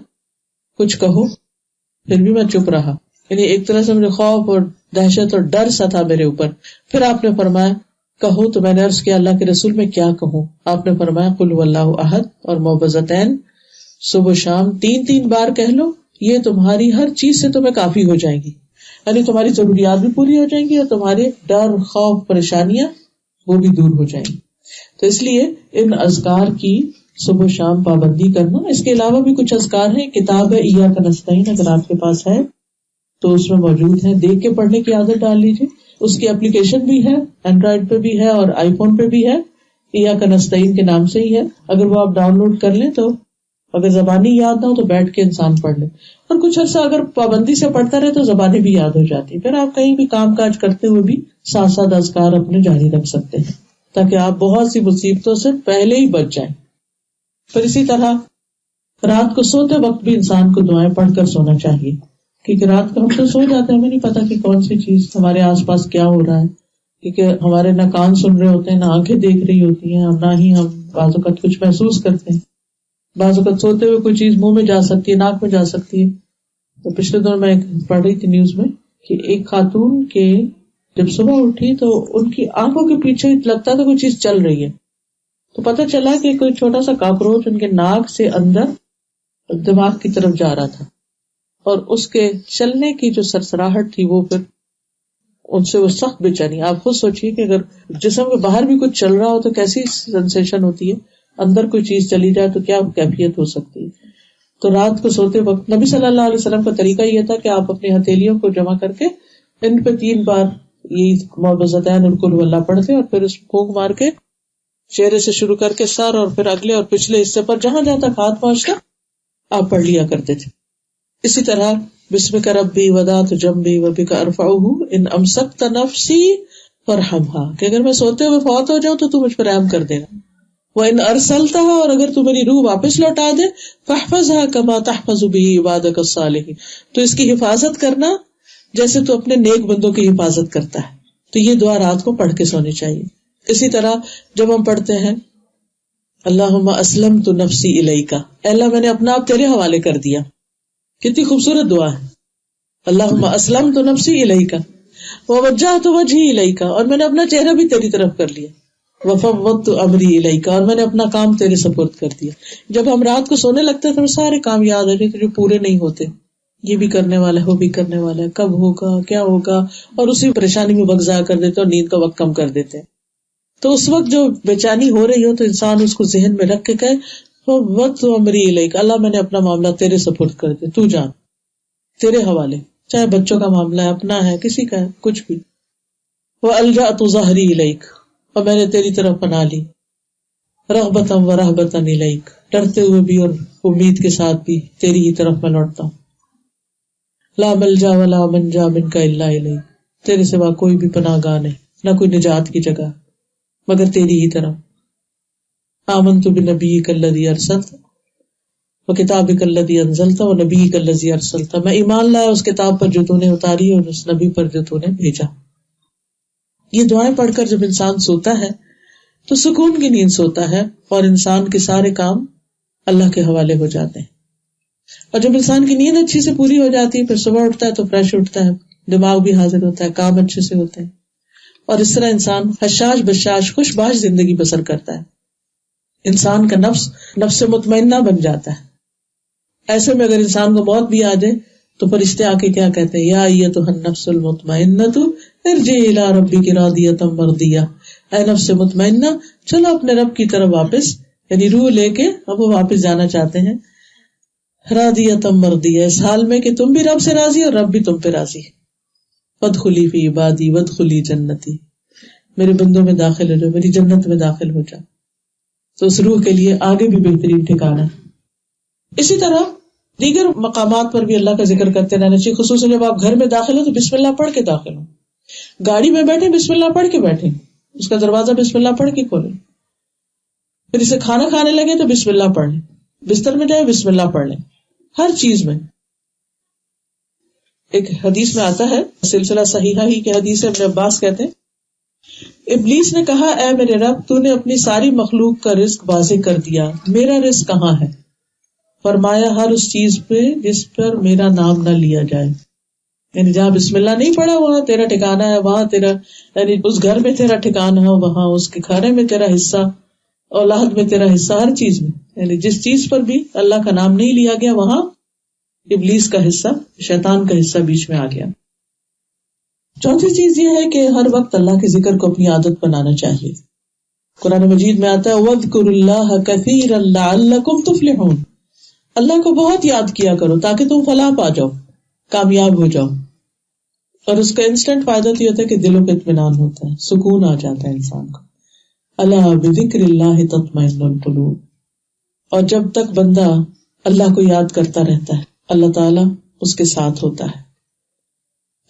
کچھ کہو، پھر بھی میں چپ رہا. یعنی ایک طرح سے مجھے خوف اور دہشت اور ڈر سا تھا میرے اوپر. پھر آپ نے فرمایا کہو، تو میں نے عرض کیا اللہ کے رسول میں کیا کہوں؟ آپ نے فرمایا قل هو اللہ احد اور معوذتین صبح شام 3 بار کہہ لو، یہ تمہاری ہر چیز سے تمہیں کافی ہو جائے گی، یعنی تمہاری ضروریات بھی پوری ہو جائیں گی اور تمہارے ڈر خوف پریشانیاں وہ بھی دور ہو جائیں گی. تو اس لیے ان اذکار کی صبح شام پابندی کرنا. اس کے علاوہ بھی کچھ اذکار ہیں، کتاب ہے ایاک نستعین اگر آپ کے پاس ہے تو اس میں موجود ہے، دیکھ کے پڑھنے کی عادت ڈال لیجیے. اس کی اپلیکیشن بھی ہے، اینڈرائڈ پہ بھی ہے اور آئی فون پہ بھی ہے، ایاک نستعین کے نام سے ہی ہے. اگر وہ آپ ڈاؤن لوڈ کر لیں تو اگر زبانی یاد نہ ہو تو بیٹھ کے انسان پڑھ لے، اور کچھ عرصہ اگر پابندی سے پڑھتا رہے تو زبانیں بھی یاد ہو جاتی. پھر آپ کہیں بھی کام کاج کرتے ہوئے بھی ساتھ ساتھ اذکار اپنے جاری رکھ سکتے ہیں. تاکہ آپ بہت سی مصیبتوں سے پہلے ہی بچ جائیں. پھر اسی طرح رات کو سوتے وقت بھی انسان کو دعائیں پڑھ کر سونا چاہیے، کیونکہ رات کو ہم تو سو جاتے ہیں، ہمیں نہیں پتا کہ کون سی چیز ہمارے آس پاس کیا ہو رہا ہے، کیونکہ ہمارے نہ کان سن رہے ہوتے ہیں، نہ آنکھیں دیکھ رہی ہوتی ہیں، اور نہ ہی ہم بعض اوقات کچھ محسوس کرتے ہیں. بعض اوقات سوتے ہوئے کوئی چیز منہ میں جا سکتی ہے، ناک میں جا سکتی ہے. تو پچھلے دور میں پڑھ رہی تھی نیوز میں کہ ایک خاتون کے جب صبح اٹھی تو ان کی آنکھوں کے پیچھے لگتا تھا کوئی چیز چل رہی ہے، تو پتہ چلا کہ کوئی چھوٹا سا کاکروچ ان کے ناک سے اندر دماغ کی طرف جا رہا تھا، اور اس کے چلنے کی جو سرسراہٹ تھی وہ پھر ان سے وہ سخت بے چینی. آپ خود سوچئے کہ اگر جسم کے باہر بھی کچھ چل رہا ہو تو کیسی سینسیشن ہوتی ہے، اندر کوئی چیز چلی جائے تو کیا کیفیت ہو سکتی ہے. تو رات کو سوتے وقت نبی صلی اللہ علیہ وسلم کا طریقہ یہ تھا کہ آپ اپنی ہتھیلیوں کو جمع کر کے ان پہ 3 بار یہ معوذتین اور قل اللہ پڑھتے، اور پھر اس پھونک مار کے چہرے سے شروع کر کے سر اور پھر اگلے اور پچھلے حصے پر جہاں جہاں تک ہاتھ پہنچتا آپ پڑھ لیا کرتے تھے. اسی طرح بسمک ربی وضعت جنبی وبک ارفعہ ان امسکت نفسی فارحمها، کہ اگر میں سوتے ہوئے فوت ہو جاؤں تو تو مجھ پر رحم کر دینا. وَإِنْ أَرْسَلْتَهَا، اور اگر تو میری روح واپس لوٹا دے، فَاحْفَظْهَا كَمَا تَحْفَظُ بِهِ عِبَادَكَ الصَّالِحِينَ، تو اس کی حفاظت کرنا جیسے تو اپنے نیک بندوں کی حفاظت کرتا ہے. تو یہ دعا رات کو پڑھ کے سونی چاہیے. اسی طرح جب ہم پڑھتے ہیں اللہم اسلمت نفسی الیک، اے اللہ میں نے اپنا آپ تیرے حوالے کر دیا، کتنی خوبصورت دعا ہے. اللہم اسلمت نفسی الیک ووجہت وجہی الیک، اور میں نے اپنا چہرہ بھی تیری طرف کر لیا. وفوضت امری الیک، اور میں نے اپنا کام تیرے سپرد کر دیا. جب ہم رات کو سونے لگتے ہیں تو سارے کام یاد آ جاتے جو پورے نہیں ہوتے، یہ بھی کرنے والا ہے وہ بھی کرنے والا ہے، کب ہوگا کیا ہوگا، اور اسی پریشانی میں وقت ضائع کر دیتے اور نیند کا وقت کم کر دیتے ہیں. تو اس وقت جو بے چینی ہو رہی ہو تو انسان اس کو ذہن میں رکھ کے کہے وقت امری الیک، اللہ میں نے اپنا معاملہ تیرے سپرد کر دیا، تو جان، تیرے حوالے، چاہے بچوں کا معاملہ ہے، اپنا ہے، کسی کا ہے، کچھ بھی. والجأت ظہری الیک، اور میں نے تیری طرف پناہ لی، رغبتا و رہبتا الیک، ڈرتے ہوئے بھی اور امید کے ساتھ بھی تیری ہی طرف میں لوٹتا ہوں. لا ملجا ولا منجا منک الا الیک، تیرے سوا کوئی بھی پناہ گاہ نہیں، نہ کوئی نجات کی جگہ مگر تیری ہی طرف. آمنت بنبیک الذی ارسلت وکتابک الذی انزلت ونبیک الذی ارسلت، میں ایمان لایا اس کتاب پر جو تو نے اتاری اور اس نبی پر جو تو نے بھیجا. یہ دعائیں پڑھ کر جب انسان سوتا ہے تو سکون کی نیند سوتا ہے، اور انسان کے سارے کام اللہ کے حوالے ہو جاتے ہیں. اور جب انسان کی نیند اچھی سے پوری ہو جاتی ہے پھر صبح اٹھتا ہے تو فریش اٹھتا ہے، دماغ بھی حاضر ہوتا ہے، کام اچھے سے ہوتے ہیں، اور اس طرح انسان حشاش بشاش خوش باش زندگی بسر کرتا ہے. انسان کا نفس مطمئنہ بن جاتا ہے. ایسے میں اگر انسان کو موت بھی آ جائے تو فرشتے آ کے کیا کہتے ہیں، یا ایتھا النفس المطمئنۃ ارجعی الی ربک راضیۃ مرضیہ، اے نفس مطمئنہ چلو اپنے رب کی طرف واپس، یعنی روح لے کے اب وہ واپس جانا چاہتے ہیں، راضیۃ مرضیہ، اس حال میں کہ تم بھی رب سے راضی اور رب بھی تم پہ راضی. وادخلی فی عبادی وادخلی جنتی، میرے بندوں میں داخل ہو جاؤ، میری جنت میں داخل ہو جاؤ. تو اس روح کے لیے آگے بھی بہترین ٹھکانہ. اسی طرح دیگر مقامات پر بھی اللہ کا ذکر کرتے رہنا چاہیے، خصوصاً جب آپ گھر میں داخل ہو تو بسم اللہ پڑھ کے داخل ہو. گاڑی میں بیٹھے بسم اللہ پڑھ کے بیٹھے، اس کا دروازہ بسم اللہ پڑھ کے کھولیں. پھر اسے کھانا کھانے لگے تو بسم اللہ پڑھ لیں، بستر میں جائے بسم اللہ پڑھ لیں. ہر چیز میں ایک حدیث میں آتا ہے، سلسلہ صحیحہ ہی کی حدیث ہے، ابن عباس کہتے ہیں ابلیس نے کہا اے میرے رب تو نے اپنی ساری مخلوق کا رزق واضح کر دیا، میرا رزق کہاں ہے؟ فرمایا ہر اس چیز پہ جس پر میرا نام نہ لیا جائے، یعنی جہاں بسم اللہ نہیں پڑھا وہاں تیرا ٹھکانہ ہے، وہاں تیرا یعنی اس گھر میں تیرا ٹھکانہ ہے، وہاں اس کے کھانے میں تیرا حصہ، اولاد میں تیرا حصہ، ہر چیز میں، یعنی جس چیز پر بھی اللہ کا نام نہیں لیا گیا وہاں ابلیس کا حصہ، شیطان کا حصہ بیچ میں آ گیا. چوتھی چیز یہ ہے کہ ہر وقت اللہ کے ذکر کو اپنی عادت بنانا چاہیے. قرآن مجید میں آتا ہے وَاذْكُرُوا اللَّهَ كَثِيرًا لَعَلَّكُمْ تُفْلِحُونَ، اللہ کو بہت یاد کیا کرو تاکہ تم فلاح پا جاؤ، کامیاب ہو جاؤ. اور اس کا انسٹنٹ فائدہ تو یہ ہوتا ہے کہ دلوں پہ اطمینان ہوتا ہے، سکون آ جاتا ہے انسان کو. الا بذکر اللہ تطمئن القلوب، اور جب تک بندہ اللہ کو یاد کرتا رہتا ہے اللہ تعالیٰ اس کے ساتھ ہوتا ہے.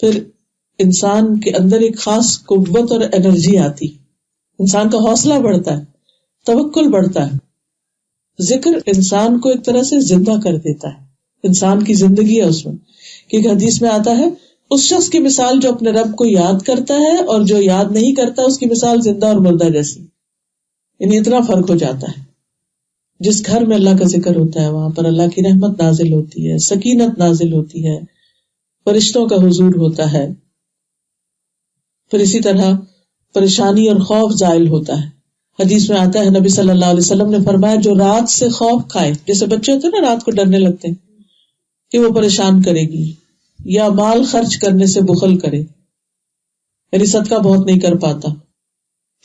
پھر انسان کے اندر ایک خاص قوت اور انرجی آتی. انسان کا حوصلہ بڑھتا ہے، توکل بڑھتا ہے۔ ذکر انسان کو ایک طرح سے زندہ کر دیتا ہے، انسان کی زندگی ہے اس میں، کیونکہ حدیث میں آتا ہے اس شخص کی مثال جو اپنے رب کو یاد کرتا ہے اور جو یاد نہیں کرتا اس کی مثال زندہ اور مردہ جیسی، یعنی اتنا فرق ہو جاتا ہے۔ جس گھر میں اللہ کا ذکر ہوتا ہے وہاں پر اللہ کی رحمت نازل ہوتی ہے، سکینت نازل ہوتی ہے، فرشتوں کا حضور ہوتا ہے، پھر اسی طرح پریشانی اور خوف زائل ہوتا ہے۔ حدیث میں آتا ہے نبی صلی اللہ علیہ وسلم نے فرمایا جو رات سے خوف کھائے، جیسے بچے ہوتے ہیں نا رات کو ڈرنے لگتے ہیں کہ وہ پریشان کرے گی، یا مال خرچ کرنے سے بخل کرے، یعنی صدقہ بہت نہیں کر پاتا،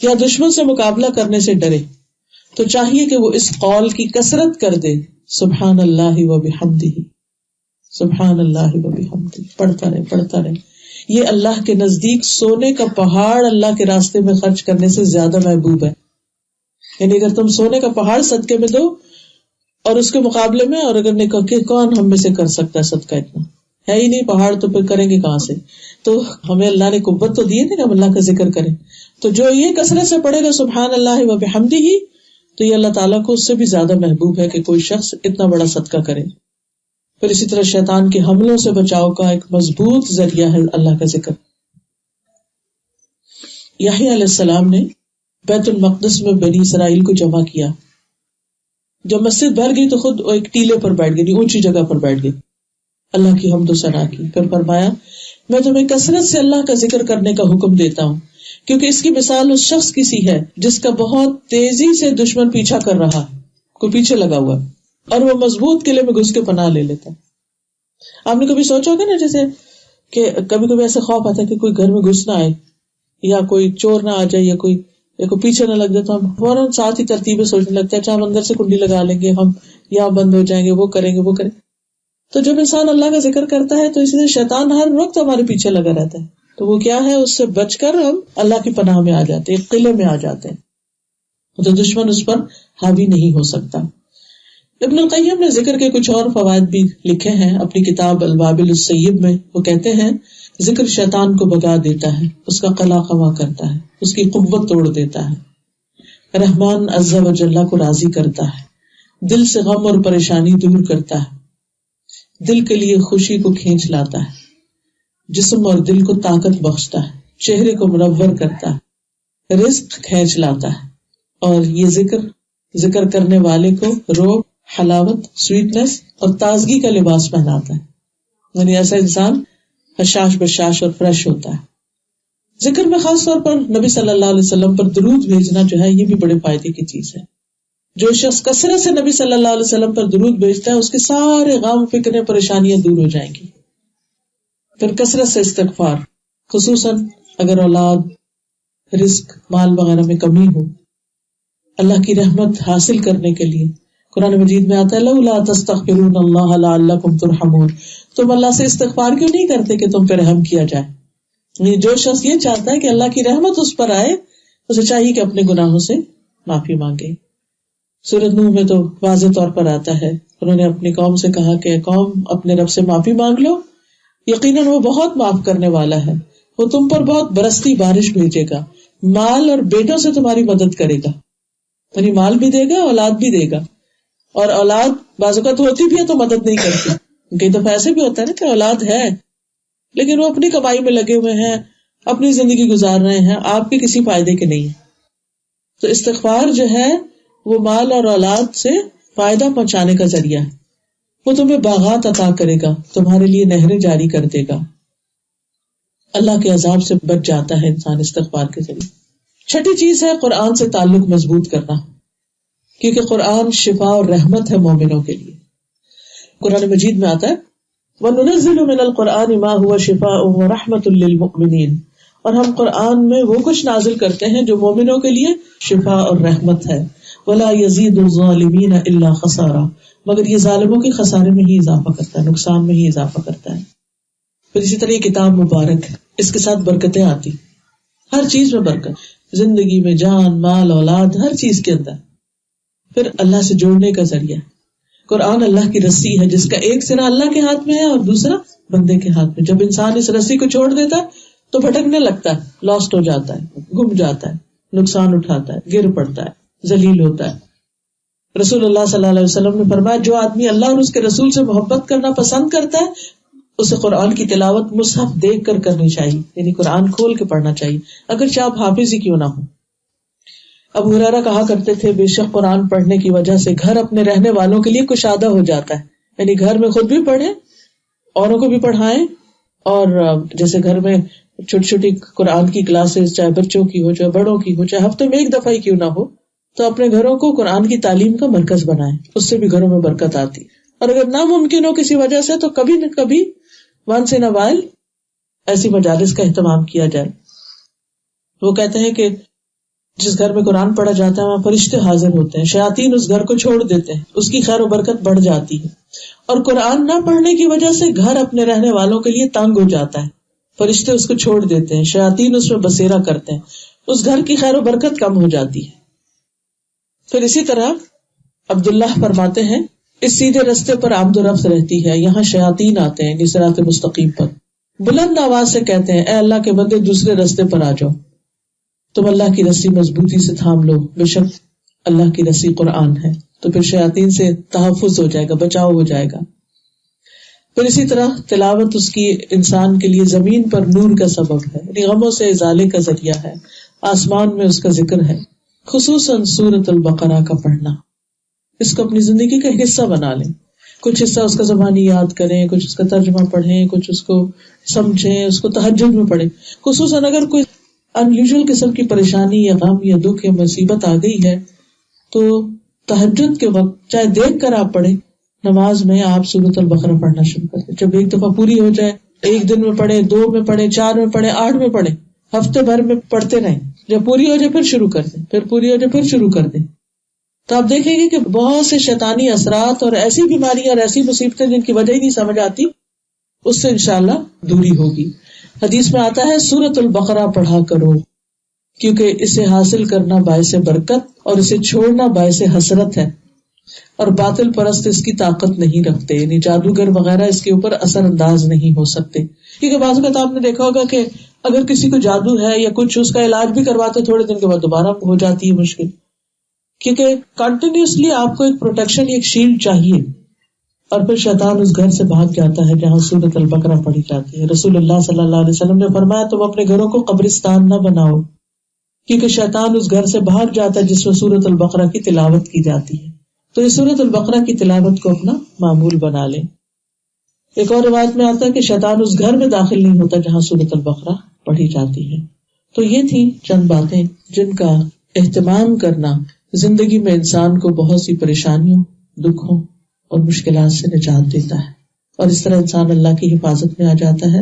یا دشمن سے مقابلہ کرنے سے ڈرے، تو چاہیے کہ وہ اس قول کی کثرت کر دے، سبحان اللہ و بحمدہ، سبحان اللہ و بحمدہ، پڑھتا رہے۔ یہ اللہ کے نزدیک سونے کا پہاڑ اللہ کے راستے میں خرچ کرنے سے زیادہ محبوب ہے۔ یعنی اگر تم سونے کا پہاڑ صدقے میں دو اور اس کے مقابلے میں، اور اگر نے کہا کہ کون ہم میں سے کر سکتا ہے صدقہ، اتنا ہے ہی نہیں پہاڑ، تو پھر کریں گے کہاں سے؟ تو ہمیں اللہ نے قوت تو دی ہے کہ ہم اللہ کا ذکر کریں، تو جو یہ کثرت سے پڑھے گا سبحان اللہ و بحمدہ، تو یہ اللہ تعالیٰ کو اس سے بھی زیادہ محبوب ہے کہ کوئی شخص اتنا بڑا صدقہ کرے۔ پھر اسی طرح شیطان کے حملوں سے بچاؤ کا ایک مضبوط ذریعہ ہے اللہ کا ذکر۔ یحییٰ علیہ السلام نے بیت المقدس میں بنی اسرائیل کو جمع کیا، جب مسجد بھر گئی تو خود ایک ٹیلے پر بیٹھ گئی، اونچی جگہ پر بیٹھ گئی، اللہ کی حمد و ثنا کی، پھر فرمایا میں تمہیں کثرت سے اللہ کا ذکر کرنے کا حکم دیتا ہوں، کیونکہ اس کی مثال اس شخص کی سی ہے جس کا بہت تیزی سے دشمن پیچھا کر رہا، کوئی پیچھے لگا ہوا اور وہ مضبوط قلعے میں گھس کے پناہ لے لیتا۔ آپ نے کبھی سوچا ہوگا نا، جیسے کہ کبھی کبھی ایسے خوف آتا ہے کہ کوئی گھر میں گھس نہ آئے، یا کوئی چور نہ آ جائے، یا کوئی پیچھے نہ لگ جائے، تو ہم فوراً ساتھ ہی ترتیبیں سوچنے لگتے ہیں، اچھا ہم اندر سے کنڈی لگا لیں گے، ہم یہاں بند ہو جائیں گے، وہ کریں گے، وہ کریں۔ تو جب انسان اللہ کا ذکر کرتا ہے تو اس لیے شیطان ہر وقت ہمارے پیچھے لگا رہتا ہے، تو وہ کیا ہے، اس سے بچ کر ہم اللہ کی پناہ میں آ جاتے ہیں، قلعے میں آ جاتے ہیں، تو دشمن اس پر حاوی نہیں ہو سکتا۔ ابن القیم نے ذکر کے کچھ اور فوائد بھی لکھے ہیں اپنی کتاب الوابل السیب میں۔ وہ کہتے ہیں ذکر شیطان کو بھگا دیتا ہے، اس کا قلع قما کرتا ہے، اس کی قوت توڑ دیتا ہے، رحمان عز و جل کو راضی کرتا ہے، دل سے غم اور پریشانی دور کرتا ہے، دل کے لیے خوشی کو کھینچ لاتا ہے، جسم اور دل کو طاقت بخشتا ہے، چہرے کو منور کرتا ہے، رزق کھینچ لاتا ہے، اور یہ ذکر کرنے والے کو روب، حلاوت، سویٹنس اور تازگی کا لباس پہناتا ہے، یعنی ایسا انسان حشاش بشاش اور فریش ہوتا ہے۔ ذکر میں خاص طور پر نبی صلی اللہ علیہ وسلم پر درود بھیجنا جو ہے، یہ بھی بڑے فائدے کی چیز ہے۔ جو شخص کثرت سے نبی صلی اللہ علیہ وسلم پر درود بھیجتا ہے اس کے سارے غم، فکریں، پریشانیاں دور ہو جائیں گی۔ پھر کثرت سے استغفار، خصوصاً اگر اولاد، رزق، مال وغیرہ میں کمی ہو، اللہ کی رحمت حاصل کرنے کے لیے قرآن مجید میں آتا ہے لولا تستغفرون اللہ لعلکم ترحمون، تم اللہ سے استغفار کیوں نہیں کرتے کہ تم پہ رحم کیا جائے؟ یعنی جو شخص یہ چاہتا ہے کہ اللہ کی رحمت اس پر آئے، اسے چاہیے کہ اپنے گناہوں سے معافی مانگے۔ سورۃ نوح میں تو واضح طور پر آتا ہے، انہوں نے اپنی قوم سے کہا کہ قوم اپنے رب سے معافی مانگ لو، یقیناً وہ بہت معاف کرنے والا ہے، وہ تم پر بہت برستی بارش بھیجے گا، مال اور بیٹوں سے تمہاری مدد کرے گا، یعنی مال بھی دے گا، اولاد بھی دے گا، اور اولاد بعض اوقات ہوتی بھی ہے تو مدد نہیں کرتی، کئی دفعہ ایسے بھی ہوتا ہے نا کہ اولاد ہے لیکن وہ اپنی کمائی میں لگے ہوئے ہیں، اپنی زندگی گزار رہے ہیں، آپ کے کسی فائدے کے نہیں ہیں۔ تو استغفار جو ہے وہ مال اور اولاد سے فائدہ پہنچانے کا ذریعہ ہے، وہ تمہیں باغات عطا کرے گا، تمہارے لیے نہریں جاری کر دے گا، اللہ کے عذاب سے بچ جاتا ہے انسان استغفار کے ذریعے۔ چھٹی چیز ہے قرآن سے تعلق مضبوط کرنا، کیونکہ قرآن شفا اور رحمت ہے مومنوں کے لیے۔ قرآن مجید میں آتا ہے وَنُنَزِّلُ مِنَ الْقُرْآنِ مَا هُوَ شِفَاءٌ وَرَحْمَةٌ لِّلْمُؤْمِنِينَ، اور ہم قرآن میں وہ کچھ نازل کرتے ہیں جو مومنوں کے لیے شفا اور رحمت ہے۔ وَلَا يَزِيدُ الظَّالِمِينَ إِلَّا خَسَارًا، مگر یہ ظالموں کے خسارے میں ہی اضافہ کرتا ہے، نقصان میں ہی اضافہ کرتا ہے۔ پھر اسی طرح یہ کتاب مبارک ہے، اس کے ساتھ برکتیں آتی، ہر چیز میں برکت، زندگی میں، جان، مال، اولاد، ہر چیز کے اندر۔ پھر اللہ سے جوڑنے کا ذریعہ، قرآن اللہ کی رسی ہے جس کا ایک سرا اللہ کے ہاتھ میں ہے اور دوسرا بندے کے ہاتھ میں۔ جب انسان اس رسی کو چھوڑ دیتا ہے تو بھٹکنے لگتا ہے، لاسٹ ہو جاتا ہے، گم جاتا ہے، نقصان اٹھاتا ہے، گر پڑتا ہے، ذلیل ہوتا ہے. رسول اللہ صلی اللہ علیہ وسلم نے فرمایا جو آدمی اللہ اور اس کے رسول سے محبت کرنا پسند کرتا ہے اسے قرآن کی تلاوت مصحف دیکھ کر کرنی چاہیے، یعنی قرآن کھول کے پڑھنا چاہیے اگرچہ آپ حافظ ہی کیوں نہ ہو. ابو ہریرہ کہا کرتے تھے بے شک قرآن پڑھنے کی وجہ سے گھر اپنے رہنے والوں کے لیے کشادہ ہو جاتا ہے، یعنی گھر میں خود بھی پڑھیں، اوروں کو بھی پڑھائیں، اور جیسے گھر میں چھوٹی چھوٹی قرآن کی کلاسز چاہے بچوں کی ہو چاہے بڑوں کی ہو چاہے ہفتے میں ایک دفعہ ہی کیوں نہ ہو، تو اپنے گھروں کو قرآن کی تعلیم کا مرکز بنائیں، اس سے بھی گھروں میں برکت آتی. اور اگر ناممکن ہو کسی وجہ سے تو کبھی نہ کبھی ونس ان اے وائل ایسی مجالس کا اہتمام کیا جائے. وہ کہتے ہیں کہ جس گھر میں قرآن پڑھا جاتا ہے وہاں فرشتے حاضر ہوتے ہیں، شیاطین اس گھر کو چھوڑ دیتے ہیں، اس کی خیر و برکت بڑھ جاتی ہے. اور قرآن نہ پڑھنے کی وجہ سے گھر اپنے رہنے والوں کے لیے تنگ ہو جاتا ہے، فرشتے اس کو چھوڑ دیتے ہیں، شیاطین اس میں بسیرا کرتے ہیں، اس گھر کی خیر و برکت کم ہو جاتی ہے. پھر اسی طرح عبداللہ فرماتے ہیں اس سیدھے رستے پر آمد و رفت رہتی ہے، یہاں شیاطین آتے ہیں صراط مستقیم پر، بلند آواز سے کہتے ہیں اے اللہ کے بندے دوسرے رستے پر آ جاؤ، تم اللہ کی رسی مضبوطی سے تھام لو، بے شک اللہ کی رسی قرآن ہے. تو پھر شیاطین سے تحفظ ہو جائے گا، بچاؤ ہو جائے گا. پھر اسی طرح تلاوت اس کی انسان کے لیے زمین پر نور کا سبب ہے، یعنی غموں سے ازالے کا ذریعہ ہے، آسمان میں اس کا ذکر ہے. خصوصاً سورۃ البقرہ کا پڑھنا، اس کو اپنی زندگی کا حصہ بنا لیں، کچھ حصہ اس کا زبانی یاد کریں، کچھ اس کا ترجمہ پڑھیں، کچھ اس کو سمجھیں، اس کو تہجد میں پڑھیں. خصوصاً اگر کوئی ان یوزول قسم کی پریشانی یا غم یا دکھ یا مصیبت آ گئی ہے تو تہجد کے وقت چاہے دیکھ کر آپ پڑھیں، نماز میں آپ سورۃ البقرہ پڑھنا شروع کر دیں. جب ایک دفعہ پوری ہو جائے، ایک دن میں پڑھیں، 2 میں پڑھیں، 4 میں پڑھیں، 8 میں پڑھیں، ہفتے بھر میں پڑھتے رہیں. جب پوری ہو جائے پھر شروع کر دیں، پھر پوری ہو جائے پھر شروع کر دیں. تو آپ دیکھیں گے کہ بہت سے شیطانی اثرات اور ایسی بیماریاں اور ایسی مصیبتیں جن کی وجہ ہی نہیں سمجھ آتی، اس سے انشاءاللہ دوری ہوگی. حدیث میں آتا ہے سورۃ البقرہ پڑھا کرو کیونکہ اسے حاصل کرنا باعث برکت اور اسے چھوڑنا باعث حسرت ہے، اور باطل پرست اس کی طاقت نہیں رکھتے، یعنی جادوگر وغیرہ اس کے اوپر اثر انداز نہیں ہو سکتے. کیونکہ بعض اوقات آپ نے دیکھا ہوگا کہ اگر کسی کو جادو ہے یا کچھ اس کا علاج بھی کرواتے تھوڑے دن کے بعد دوبارہ ہو جاتی ہے مشکل، کیونکہ کنٹینیوسلی آپ کو ایک پروٹیکشن، ایک شیلڈ چاہیے. اور پھر شیطان اس گھر سے بھاگ جاتا ہے جہاں سورۃ البقرہ پڑھی جاتی ہے. رسول اللہ صلی اللہ علیہ وسلم نے فرمایا تم اپنے گھروں کو قبرستان نہ بناؤ، کیونکہ شیطان اس گھر سے بھاگ جاتا ہے جس میں سورۃ البقرہ کی تلاوت کی جاتی ہے. تو یہ سورۃ البقرہ کی تلاوت کو اپنا معمول بنا لیں. ایک اور روایت میں آتا ہے کہ شیطان اس گھر میں داخل نہیں ہوتا جہاں سورۃ البقرہ پڑھی جاتی ہے. تو یہ تھی چند باتیں جن کا اہتمام کرنا زندگی میں انسان کو بہت سی پریشانیوں، دکھوں اور مشکلات سے نجات دیتا ہے، اور اس طرح انسان اللہ کی حفاظت میں آ جاتا ہے.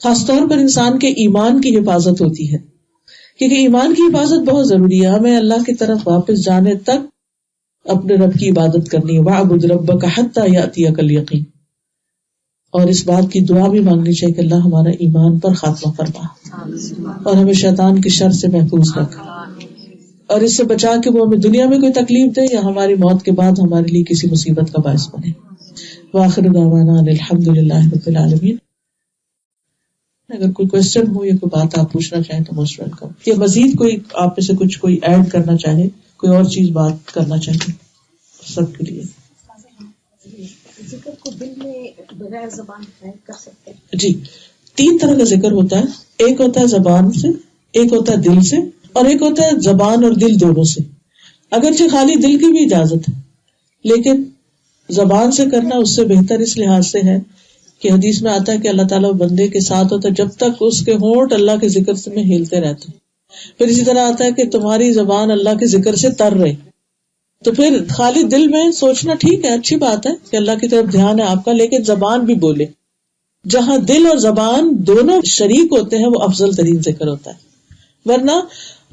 خاص طور پر انسان کے ایمان کی حفاظت ہوتی ہے، کیونکہ ایمان کی حفاظت بہت ضروری ہے. ہمیں اللہ کی طرف واپس جانے تک اپنے رب کی عبادت کرنی ہے. وَاعْبُدْ رَبَّكَ حَتَّى يَأْتِيَكَ الْيَقِينُ. اور اس بات کی دعا بھی مانگنی چاہیے کہ اللہ ہمارا ایمان پر خاتمہ فرما اور ہمیں شیطان کی شر سے محفوظ رکھ، اور اس سے بچا کہ وہ ہمیں دنیا میں کوئی تکلیف دے یا ہماری موت کے بعد ہمارے لیے کسی مصیبت کا باعث بنے. وآخر دعوانا الحمد للہ رب العالمین. اگر کوئی کوشچن ہو یا کوئی بات آپ پوچھنا چاہیں تو موسٹ ویلکم، یا مزید کوئی آپ میں سے کچھ کوئی ایڈ کرنا چاہے، کوئی اور چیز بات کرنا چاہے، سب کے لیے. ذکر کو دل میں بغیر زبان کر سکتے ہیں؟ جی، 3 طرح کا ذکر ہوتا ہے. ایک ہوتا ہے زبان سے، ایک ہوتا ہے دل سے، اور ایک ہوتا ہے زبان اور دل دونوں سے. اگرچہ خالی دل کی بھی اجازت ہے لیکن زبان سے کرنا اس سے بہتر اس لحاظ سے ہے کہ حدیث میں آتا ہے کہ اللہ تعالیٰ بندے کے ساتھ ہوتا ہے جب تک اس کے ہونٹ اللہ کے ذکر سے میں ہلتے رہتے. پھر اسی طرح آتا ہے کہ تمہاری زبان اللہ کے ذکر سے تر رہے. تو پھر خالی دل میں سوچنا ٹھیک ہے، اچھی بات ہے کہ اللہ کی طرف دھیان ہے آپ کا، لیکن زبان بھی بولے. جہاں دل اور زبان دونوں شریک ہوتے ہیں وہ افضل ترین ذکر ہوتا ہے. ورنہ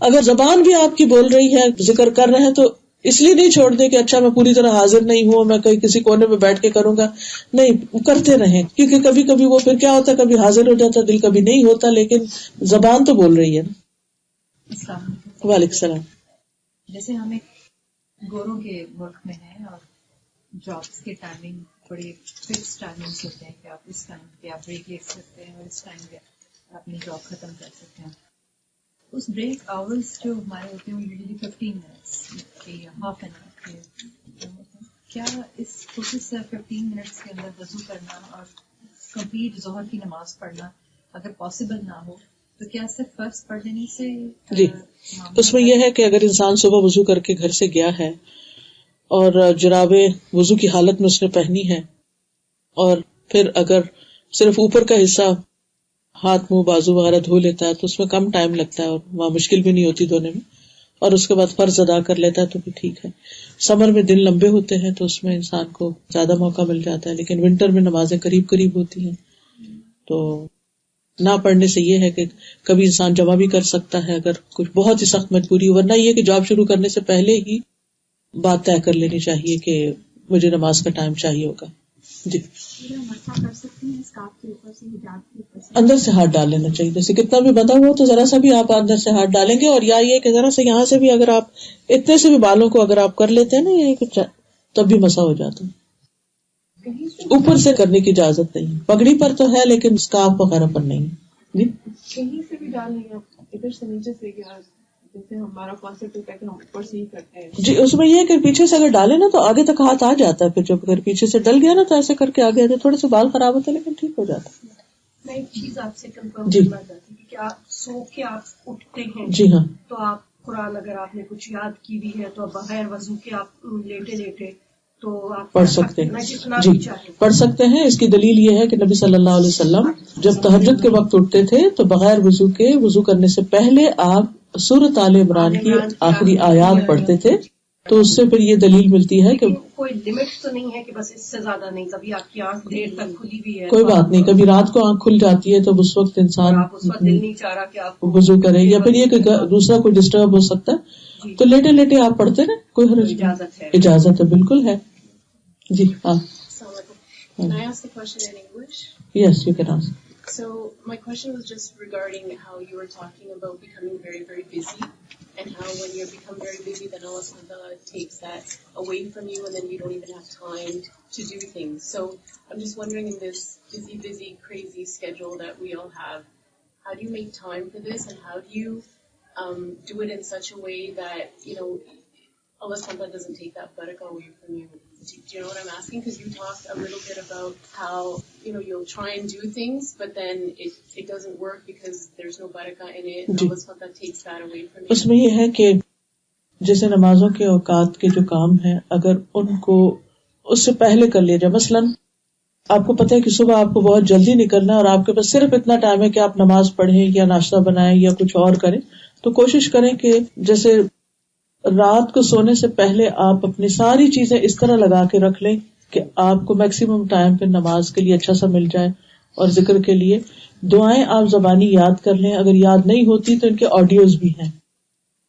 اگر زبان بھی آپ کی بول رہی ہے، ذکر کر رہے ہیں، تو اس لیے نہیں چھوڑ دے کہ اچھا میں پوری طرح حاضر نہیں ہوں، میں کہیں کسی کونے میں بیٹھ کے کروں گا. نہیں، کرتے رہیں، کیونکہ کبھی کبھی وہ پھر کیا ہوتا ہے، کبھی حاضر ہو جاتا دل، کبھی نہیں ہوتا، لیکن زبان تو بول رہی ہے نا. وعلیکم السلام. جیسے ہمیں گوروں کے ملک میں ہیں اور جابس کے ٹائمنگ بڑے فکس ٹائمنگس ہوتے ہیں کہ آپ اس ٹائم پہ آپ بریک لے سکتے ہیں اور اس ٹائم پہ اپنی جاب ختم کر سکتے ہیں. اس بریک آورز جو ہمارے ہوتے ہیں وہ یوزلی 15 منٹس یا ہاف این آور کے، کیا اس چھوٹے سے 15 منٹس کے اندر وضو کرنا اور کمپلیٹ ظہر کی نماز پڑھنا اگر پاسبل نہ ہو تو کیا صرف فرض پڑھ لینے سے؟ جی، اس میں یہ ہے کہ اگر انسان صبح وضو کر کے گھر سے گیا ہے اور جرابیں وضو کی حالت میں اس نے پہنی ہے، اور پھر اگر صرف اوپر کا حصہ ہاتھ منہ بازو وغیرہ دھو لیتا ہے تو اس میں کم ٹائم لگتا ہے اور وہاں مشکل بھی نہیں ہوتی دھونے میں، اور اس کے بعد فرض ادا کر لیتا ہے تو بھی ٹھیک ہے. سمر میں دن لمبے ہوتے ہیں تو اس میں انسان کو زیادہ موقع مل جاتا ہے، لیکن ونٹر میں نمازیں قریب قریب ہوتی ہیں تو نہ پڑھنے سے یہ ہے کہ کبھی انسان جمع بھی کر سکتا ہے اگر کچھ بہت ہی سخت مجبوری ہو، ورنہ یہ کہ جاب شروع کرنے سے پہلے ہی بات طے کر لینی چاہیے کہ مجھے نماز کا ٹائم چاہیے ہوگا. جی، اندر سے ہاتھ ڈال لینا چاہیے، جیسے کتنا بھی بندھا ہوا تو ذرا سا بھی آپ اندر سے ہاتھ ڈالیں گے، اور یا یہ کہ ذرا سا یہاں سے بھی اگر آپ اتنے سے بھی بالوں کو اگر آپ کر لیتے ہیں نا یہ کچھ تب بھی مسا ہو جاتا ہے. اوپر سے کرنے کی اجازت نہیں، پگڑی پر تو ہے لیکن اسکارف وغیرہ پر نہیں. جی، کہیں سے بھی ڈال لیں آپ، ادھر سے نیچے سے کیا جیسے ہمارا کانسیپٹ ہوتا ہے کہ ہم اوپر سے ہی کرتے ہیں. جی، اس میں یہ ہے کہ پیچھے سے اگر ڈالے نا تو آگے تک ہاتھ آ جاتا ہے، پھر جب اگر پیچھے سے ڈل گیا نا تو ایسے کر کے آگے آتے تھوڑے سے بال خراب ہوتے ہیں لیکن ٹھیک ہو جاتا ہے. میں ایک چیز آپ سے کنفرم کرنا چاہتی ہوں کہ آپ سو کے آپ اٹھتے ہیں. جی ہاں. تو آپ قرآن اگر آپ نے کچھ یاد کی بھی ہے تو بغیر وضو کے آپ لیٹے لیٹے تو آپ پڑھ سکتے ہیں. جی پڑھ سکتے ہیں. اس کی دلیل یہ ہے کہ نبی صلی اللہ علیہ وسلم جب تہجد کے وقت اٹھتے تھے تو بغیر وضو کے وضو کرنے سے پہلے آپ سورۃ آل عمران کی آخری آیات پڑھتے تھے، تو اس سے پھر یہ دلیل ملتی ہے کہ کوئی لمٹ تو نہیں ہے کہ بس اس سے زیادہ نہیں. کبھی آپ کی آنکھ دیر تک کھلی بھی ہے، کوئی بات نہیں. کبھی رات کو آنکھ کھل جاتی ہے تو اس وقت انسان دل نہیں چاہ رہا کہ آپ وضو کرے، یا پھر یہ کہ دوسرا کوئی ڈسٹرب ہو سکتا ہے تو لیٹے لیٹے آپ پڑھتے نا، کوئی حرج نہیں. اجازت ہے، بالکل ہے. جی ہاں. Can I ask the question in English? Yes, you can ask. So my question was just regarding how you were talking about becoming very, very busy, and how when you become very busy, then Allah subhanahu wa ta'ala takes that away from you, and then you don't even have time to do things. So I'm just wondering, in this busy, crazy schedule that we all have, how do you make time for this, and how do you do it in such a way that, you know, Allah subhanahu wa ta'ala doesn't take that barakah away from you? Do you know what I'm asking? Because you talked a little bit about how, you know, you'll try and do things, but then it doesn't work because there's no barakah in it. Allah subhanahu wa ta'ala takes that away from you. اس میں یہ ہے کہ جیسے نمازوں کے اوقات کے جو کام ہیں اگر ان کو اس سے پہلے کر لیا جائے، مثلاً آپ کو پتہ ہے کہ صبح آپ کو بہت جلدی نکلنا ہے اور آپ کے پاس صرف اتنا ٹائم ہے کہ آپ نماز پڑھیں یا ناشتہ بنائیں یا کچھ اور کریں، تو کوشش کریں کہ جیسے رات کو سونے سے پہلے آپ اپنی ساری چیزیں اس طرح لگا کے رکھ لیں کہ آپ کو میکسیمم ٹائم پہ نماز کے لیے اچھا سا مل جائے، اور ذکر کے لیے دعائیں آپ زبانی یاد کر لیں. اگر یاد نہیں ہوتی تو ان کے آڈیوز بھی ہیں.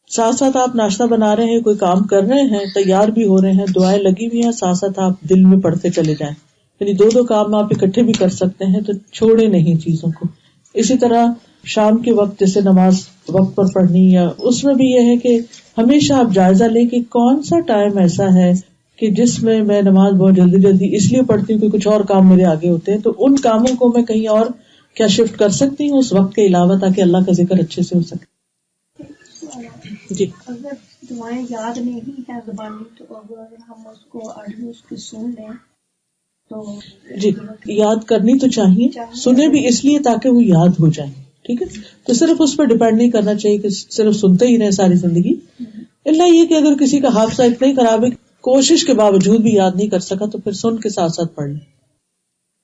ساتھ ساتھ آپ ناشتہ بنا رہے ہیں، کوئی کام کر رہے ہیں، تیار بھی ہو رہے ہیں، دعائیں لگی ہوئی ہیں، ساتھ ساتھ آپ دل میں پڑھتے چلے جائیں. یعنی دو کام آپ اکٹھے بھی کر سکتے ہیں، تو چھوڑے نہیں چیزوں کو. اسی طرح شام کے وقت جیسے نماز وقت پر پڑھنی، یا اس میں بھی یہ ہے کہ ہمیشہ آپ جائزہ لیں کہ کون سا ٹائم ایسا ہے کہ جس میں میں نماز بہت جلدی اس لیے پڑھتی ہوں کہ کچھ اور کام میرے آگے ہوتے ہیں، تو ان کاموں کو میں کہیں اور کیا شفٹ کر سکتی ہوں اس وقت کے علاوہ، تاکہ اللہ کا ذکر اچھے سے ہو سکے. جی اگر دعائیں یاد نہیں ہے زبانی تو اگر ہم اس کو آڈیوز کو سن لیں تو جی یاد کرنی تو چاہیے، سنیں بھی اس لیے تاکہ وہ یاد ہو جائیں. ٹھیک ہے، تو صرف اس پر ڈیپینڈ نہیں کرنا چاہیے کہ صرف سنتے ہی رہے ساری زندگی. اللہ یہ کہ اگر کسی کا حافظہ اتنا ہی خراب ہے کوشش کے باوجود بھی یاد نہیں کر سکا تو پھر سن کے ساتھ ساتھ پڑھ لیں.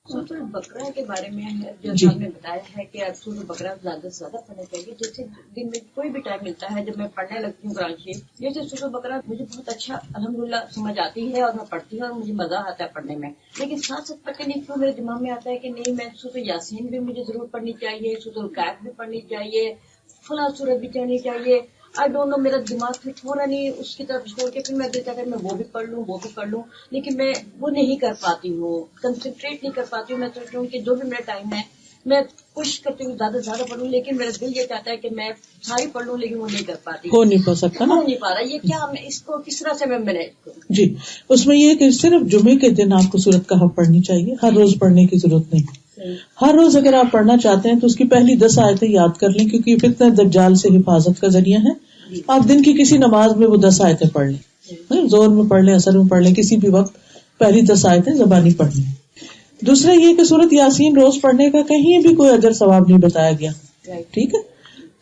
سورۃ البقرہ کے بارے میں جیسا آپ نے بتایا ہے کہ آپ سورۃ البقرہ زیادہ سے زیادہ پڑھنا چاہیے. جیسے دن میں کوئی بھی ٹائم ملتا ہے جب میں پڑھنے لگتی ہوں قرآن شریف، جیسے سورۃ البقرہ مجھے بہت اچھا الحمدللہ سمجھ آتی ہے اور میں پڑھتی ہوں اور مجھے مزہ آتا ہے پڑھنے میں. لیکن ساتھ ساتھ پتہ نہیں کیوں میرے دماغ میں آتا ہے کہ نہیں میں سورۃ یاسین بھی مجھے ضرور پڑھنی چاہیے، سورۃ الکہف بھی پڑھنی چاہیے، فلاں سورت بھی پڑھنی چاہیے. آئی ڈونٹ نو، میرا دماغ پھر تھوڑا نہیں اس کی طرف چھوڑ کے پھر میں دیتا کہ میں وہ بھی پڑھ لوں، لیکن میں وہ نہیں کر پاتی ہوں، کنسنٹریٹ نہیں کر پاتی ہوں. میں سوچ رہی ہوں کہ جو بھی میرا ٹائم ہے میں کوشش کرتی ہوں زیادہ سے زیادہ پڑھوں، لیکن میرا دل یہ چاہتا ہے کہ میں ساری پڑھ لوں، لیکن وہ نہیں کر پاتی، ہو نہیں پا سکتا نا، ہو نہیں پا رہا. یہ کیا میں اس کو کس طرح سے میں مینیج کروں؟ جی اس میں یہ کہ صرف جمعے کے دن آپ کو سورۃ کہف پڑھنی چاہیے، ہر روز پڑھنے کی ضرورت نہیں. ہر روز اگر آپ پڑھنا چاہتے ہیں تو اس کی پہلی 10 آیتیں یاد کر لیں، کیونکہ یہ فتنہ دجال سے حفاظت کا ذریعہ ہے. آپ دن کی کسی نماز میں وہ 10 آیتیں پڑھ لیں، زور میں پڑھ لیں، اثر میں پڑھ لیں، کسی بھی وقت پہلی 10 آیتیں زبانی پڑھ لیں. دوسرا یہ کہ سورۃ یاسین روز پڑھنے کا کہیں بھی کوئی اجر ثواب نہیں بتایا گیا. ٹھیک ہے.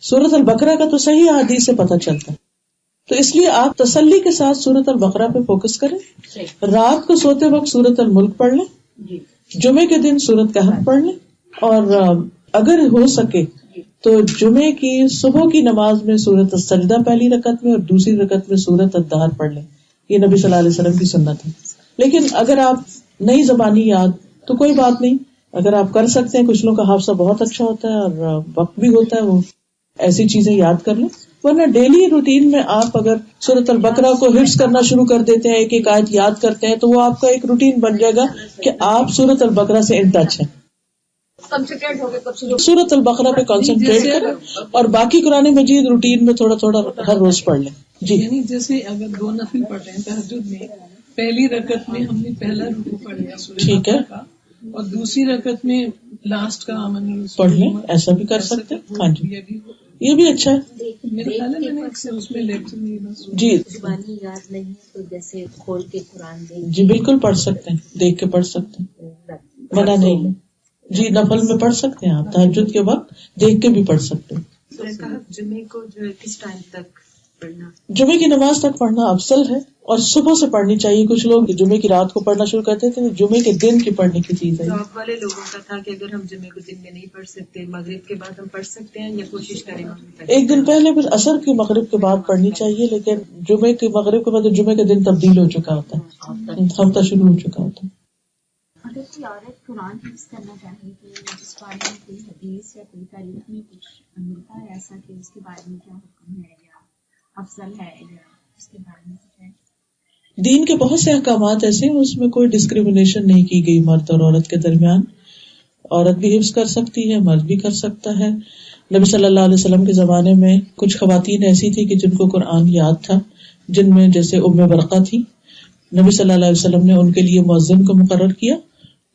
سورۃ البقرہ کا تو صحیح احادیث سے پتہ چلتا ہے. تو اس لیے آپ تسلی کے ساتھ سورۃ البقرہ پہ فوکس کریں. رات کو سوتے وقت سورۃ الملک پڑھ لیں، جمعے کے دن سورۃ کہف پڑھ لیں، اور اگر ہو سکے تو جمعے کی صبح کی نماز میں سورۃ السجدہ پہلی رکعت میں اور دوسری رکعت میں سورۃ الدہر پڑھ لیں. یہ نبی صلی اللہ علیہ وسلم کی سنت ہے. لیکن اگر آپ نہیں زبانی یاد تو کوئی بات نہیں، اگر آپ کر سکتے ہیں، کچھ لوگوں کا حافظہ بہت اچھا ہوتا ہے اور وقت بھی ہوتا ہے، وہ ایسی چیزیں یاد کر لیں. ورنہ ڈیلی روٹین میں آپ اگر سورۃ البقرہ کو حفظ کرنا شروع کر دیتے ہیں، ایک ایک آیت یاد کرتے ہیں، تو وہ آپ کا ایک روٹین بن جائے گا کہ آپ سورۃ البقرہ سے ان ٹچ ہیں. سورۃ البقرہ پہ کانسنٹریٹ کریں اور باقی قرآن مجید روٹین میں تھوڑا تھوڑا ہر روز پڑھ لیں. جی، یعنی جیسے اگر 2 نفل پڑھ رہے ہیں تہجد میں، پہلی رکعت میں ہم نے پہلا رکوع پڑھ لیا ٹھیک ہے، اور دوسری رکعت میں لاسٹ کا آمن پڑھ لیں. ایسا بھی کر سکتے ہیں. ہاں جی، یہ بھی اچھا ہے. میرے خیال ہے میں نے اکثر اس میں لیکچر نہیں جی زبانی یاد نہیں تو جیسے کھول کے قرآن دیکھ جی بالکل پڑھ سکتے ہیں، دیکھ کے پڑھ سکتے ہیں، منع نہیں. جی نفل میں پڑھ سکتے ہیں آپ، تہجد کے وقت دیکھ کے بھی پڑھ سکتے ہیں. جمعے کو جو ہے کس ٹائم تک پڑھنا؟ جمعے کی نماز تک پڑھنا افضل ہے، اور صبح سے پڑھنی چاہیے. کچھ لوگ جمعے کی رات کو پڑھنا شروع کرتے تھے، جمعے کے دن کی پڑھنے کی چیز ہے. جاب والے لوگوں کا تھا کہ اگر ہم جمعے کو دن میں نہیں پڑھ سکتے، مغرب کے بعد ہم پڑھ سکتے ہیں، یا کوشش کریں ایک دن پہلے پھر عصر کی مغرب کے بعد پڑھنی چاہیے. لیکن جمعے کی مغرب کے بعد جمعے کا دن تبدیل ہو چکا ہوتا ہے، ہفتہ شروع ہو چکا ہوتا ہے. اگر کوئی عورت قرآن حفظ کرنا چاہے تو اس بارے میں کوئی حدیث یا کوئی تاریخ میں کچھ ملتا ہے ایسا کہ اس کے بارے میں کیا حکم ہے یا افضل ہے، یا اس کے بارے میں کچھ ہے؟ دین کے بہت سے احکامات ایسے ہیں اس میں کوئی ڈسکریمنیشن نہیں کی گئی مرد اور عورت کے درمیان. عورت بھی حفظ کر سکتی ہے، مرد بھی کر سکتا ہے. نبی صلی اللہ علیہ وسلم کے زمانے میں کچھ خواتین ایسی تھی کہ جن کو قرآن یاد تھا، جن میں جیسے ام برقہ تھی. نبی صلی اللہ علیہ وسلم نے ان کے لیے مؤذن کو مقرر کیا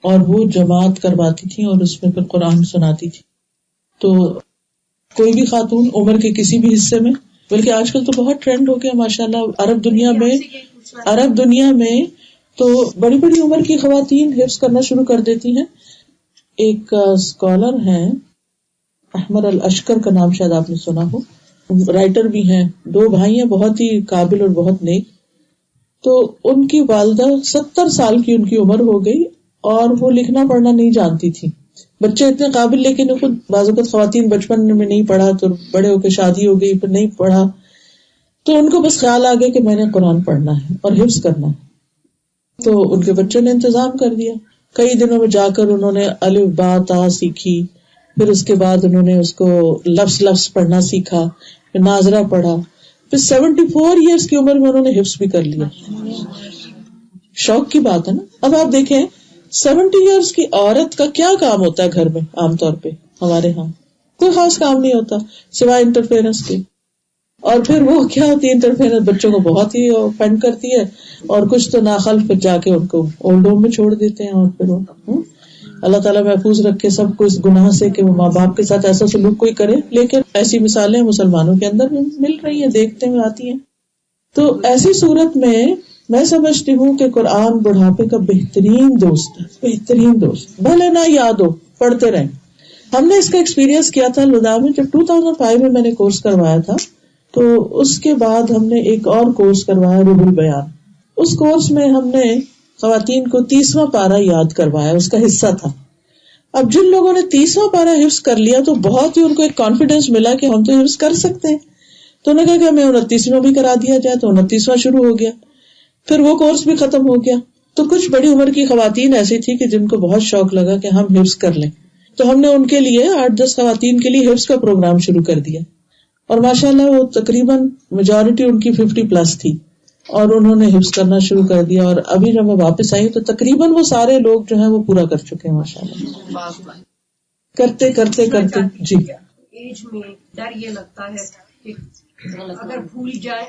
اور وہ جماعت کرواتی تھی اور اس میں پھر قرآن سناتی تھی. تو کوئی بھی خاتون عمر کے کسی بھی حصے میں، بلکہ آج کل تو بہت ٹرینڈ ہو گیا ماشاءاللہ عرب دنیا میں تو بڑی بڑی عمر کی خواتین حفظ کرنا شروع کر دیتی ہیں. ایک اسکالر ہیں احمد الاشکر کا نام شاید آپ نے سنا ہو، رائٹر بھی ہیں، 2 بھائی ہیں، بہت ہی قابل اور بہت نیک. تو ان کی والدہ 70 سال کی ان کی عمر ہو گئی اور وہ لکھنا پڑھنا نہیں جانتی تھی. بچے اتنے قابل، لیکن خود بعض اوقات خواتین بچپن میں نہیں پڑھا تو بڑے ہو کے شادی ہو گئی، پھر نہیں پڑھا. تو ان کو بس خیال آ گیا کہ میں نے قرآن پڑھنا ہے اور حفظ کرنا ہے. تو ان کے بچوں نے انتظام کر دیا. کئی دنوں میں جا کر انہوں نے الف با تا سیکھی، پھر اس کے بعد انہوں نے اس کو لفظ پڑھنا سیکھا، پھر ناظرہ پڑھا، پھر 74 ایئرس کی عمر میں انہوں نے حفظ بھی کر لیا. شوق کی بات ہے نا. اب آپ دیکھیں 70 ایئرس کی عورت کا کیا کام ہوتا ہے گھر میں. عام طور پہ ہمارے ہاں کوئی خاص کام نہیں ہوتا سوائے انٹرفیئرنس کے. اور پھر وہ کیا ہوتی ہے انٹرفیئرنس، بچوں کو بہت ہی فینڈ کرتی ہے، اور کچھ تو ناخلف پھر جا کے ان کو اولڈ ہوم میں چھوڑ دیتے ہیں. اور پھر وہ اللہ تعالیٰ محفوظ رکھے سب کو اس گناہ سے کہ وہ ماں باپ کے ساتھ ایسا سلوک کوئی کرے. لیکن ایسی مثالیں مسلمانوں کے اندر بھی مل رہی ہیں، دیکھتے ہوئے آتی ہیں. تو ایسی صورت میں سمجھتی ہوں کہ قرآن بڑھاپے کا بہترین دوست ہے، بہترین دوست. بھلے نہ یاد ہو، پڑھتے رہیں. ہم نے اس کا ایکسپیرینس کیا تھا لدھا میں جب 2005 میں نے کورس کروایا تھا. تو اس کے بعد ہم نے ایک اور کورس کروایا روح البیان. اس کورس میں ہم نے خواتین کو 30واں پارہ یاد کروایا، اس کا حصہ تھا. اب جن لوگوں نے 30واں پارہ حفظ کر لیا تو بہت ہی ان کو ایک کانفیڈینس ملا کہ ہم تو حفظ کر سکتے ہیں. تو انہوں نے کہا کہ ہمیں 29واں بھی کرا دیا جائے، تو 29واں شروع ہو گیا. پھر وہ کورس بھی ختم ہو گیا. تو کچھ بڑی عمر کی خواتین ایسی تھی کہ جن کو بہت شوق لگا کہ ہم حفظ کر لیں. تو ہم نے ان کے لیے 8-10 خواتین کے لیے حفظ کا پروگرام شروع کر دیا. اور ماشاءاللہ وہ تقریباً میجورٹی ان کی 50+ تھی اور انہوں نے حفظ کرنا شروع کر دیا. اور ابھی جب میں واپس آئی تو تقریباً وہ سارے لوگ جو ہیں وہ پورا کر چکے ہیں ماشاءاللہ. کرتے جی ایج میں ڈر یہ لگتا ہے کہ اگر بھول جائے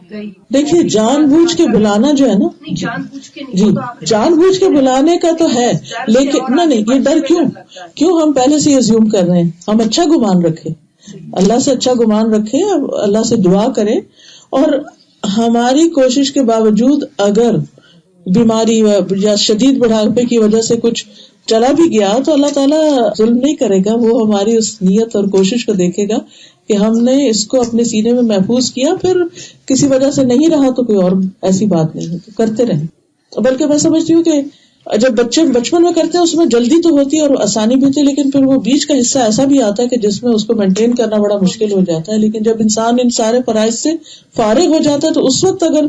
گئی. دیکھیے جان بوجھ کے بلانا جو ہے نا, نہیں جان بوجھ کے نہیں, جی وہ تو آپ جان بوجھ کے بلانے کا تو ہے, لیکن نہیں, یہ ڈر کیوں ہم پہلے سے ایزیوم کر رہے ہیں. ہم اچھا گمان رکھیں, اللہ سے اچھا گمان رکھیں, اللہ سے دعا کریں, اور ہماری کوشش کے باوجود اگر بیماری یا شدید بڑھاپے کی وجہ سے کچھ چلا بھی گیا تو اللہ تعالیٰ ظلم نہیں کرے گا, وہ ہماری اس نیت اور کوشش کو دیکھے گا کہ ہم نے اس کو اپنے سینے میں محفوظ کیا, پھر کسی وجہ سے نہیں رہا تو کوئی اور ایسی بات نہیں ہے, تو کرتے رہیں. بلکہ میں سمجھتی ہوں کہ جب بچے بچپن میں کرتے ہیں اس میں جلدی تو ہوتی ہے اور آسانی بھی ہوتی ہے, لیکن پھر وہ بیچ کا حصہ ایسا بھی آتا ہے کہ جس میں اس کو مینٹین کرنا بڑا مشکل ہو جاتا ہے. لیکن جب انسان ان سارے فرائض سے فارغ ہو جاتا ہے تو اس وقت اگر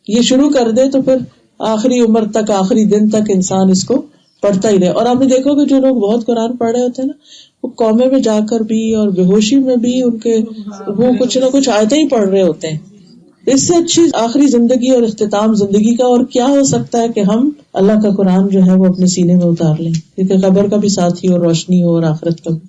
یہ شروع کر دے تو پھر آخری عمر تک, آخری دن تک انسان اس کو پڑھتا ہی رہے. اور آپ نے دیکھو کہ جو لوگ بہت قرآن پڑھ رہے ہوتے ہیں نا, وہ قومے میں جا کر بھی اور بے ہوشی میں بھی ان کے وہ کچھ نہ کچھ آیتیں ہی پڑھ رہے ہوتے ہیں. اس سے اچھی آخری زندگی اور اختتام زندگی کا اور کیا ہو سکتا ہے کہ ہم اللہ کا قرآن جو ہے وہ اپنے سینے میں اتار لیں, کیونکہ قبر کا بھی ساتھی ہو, روشنی ہو, اور آخرت کا بھی,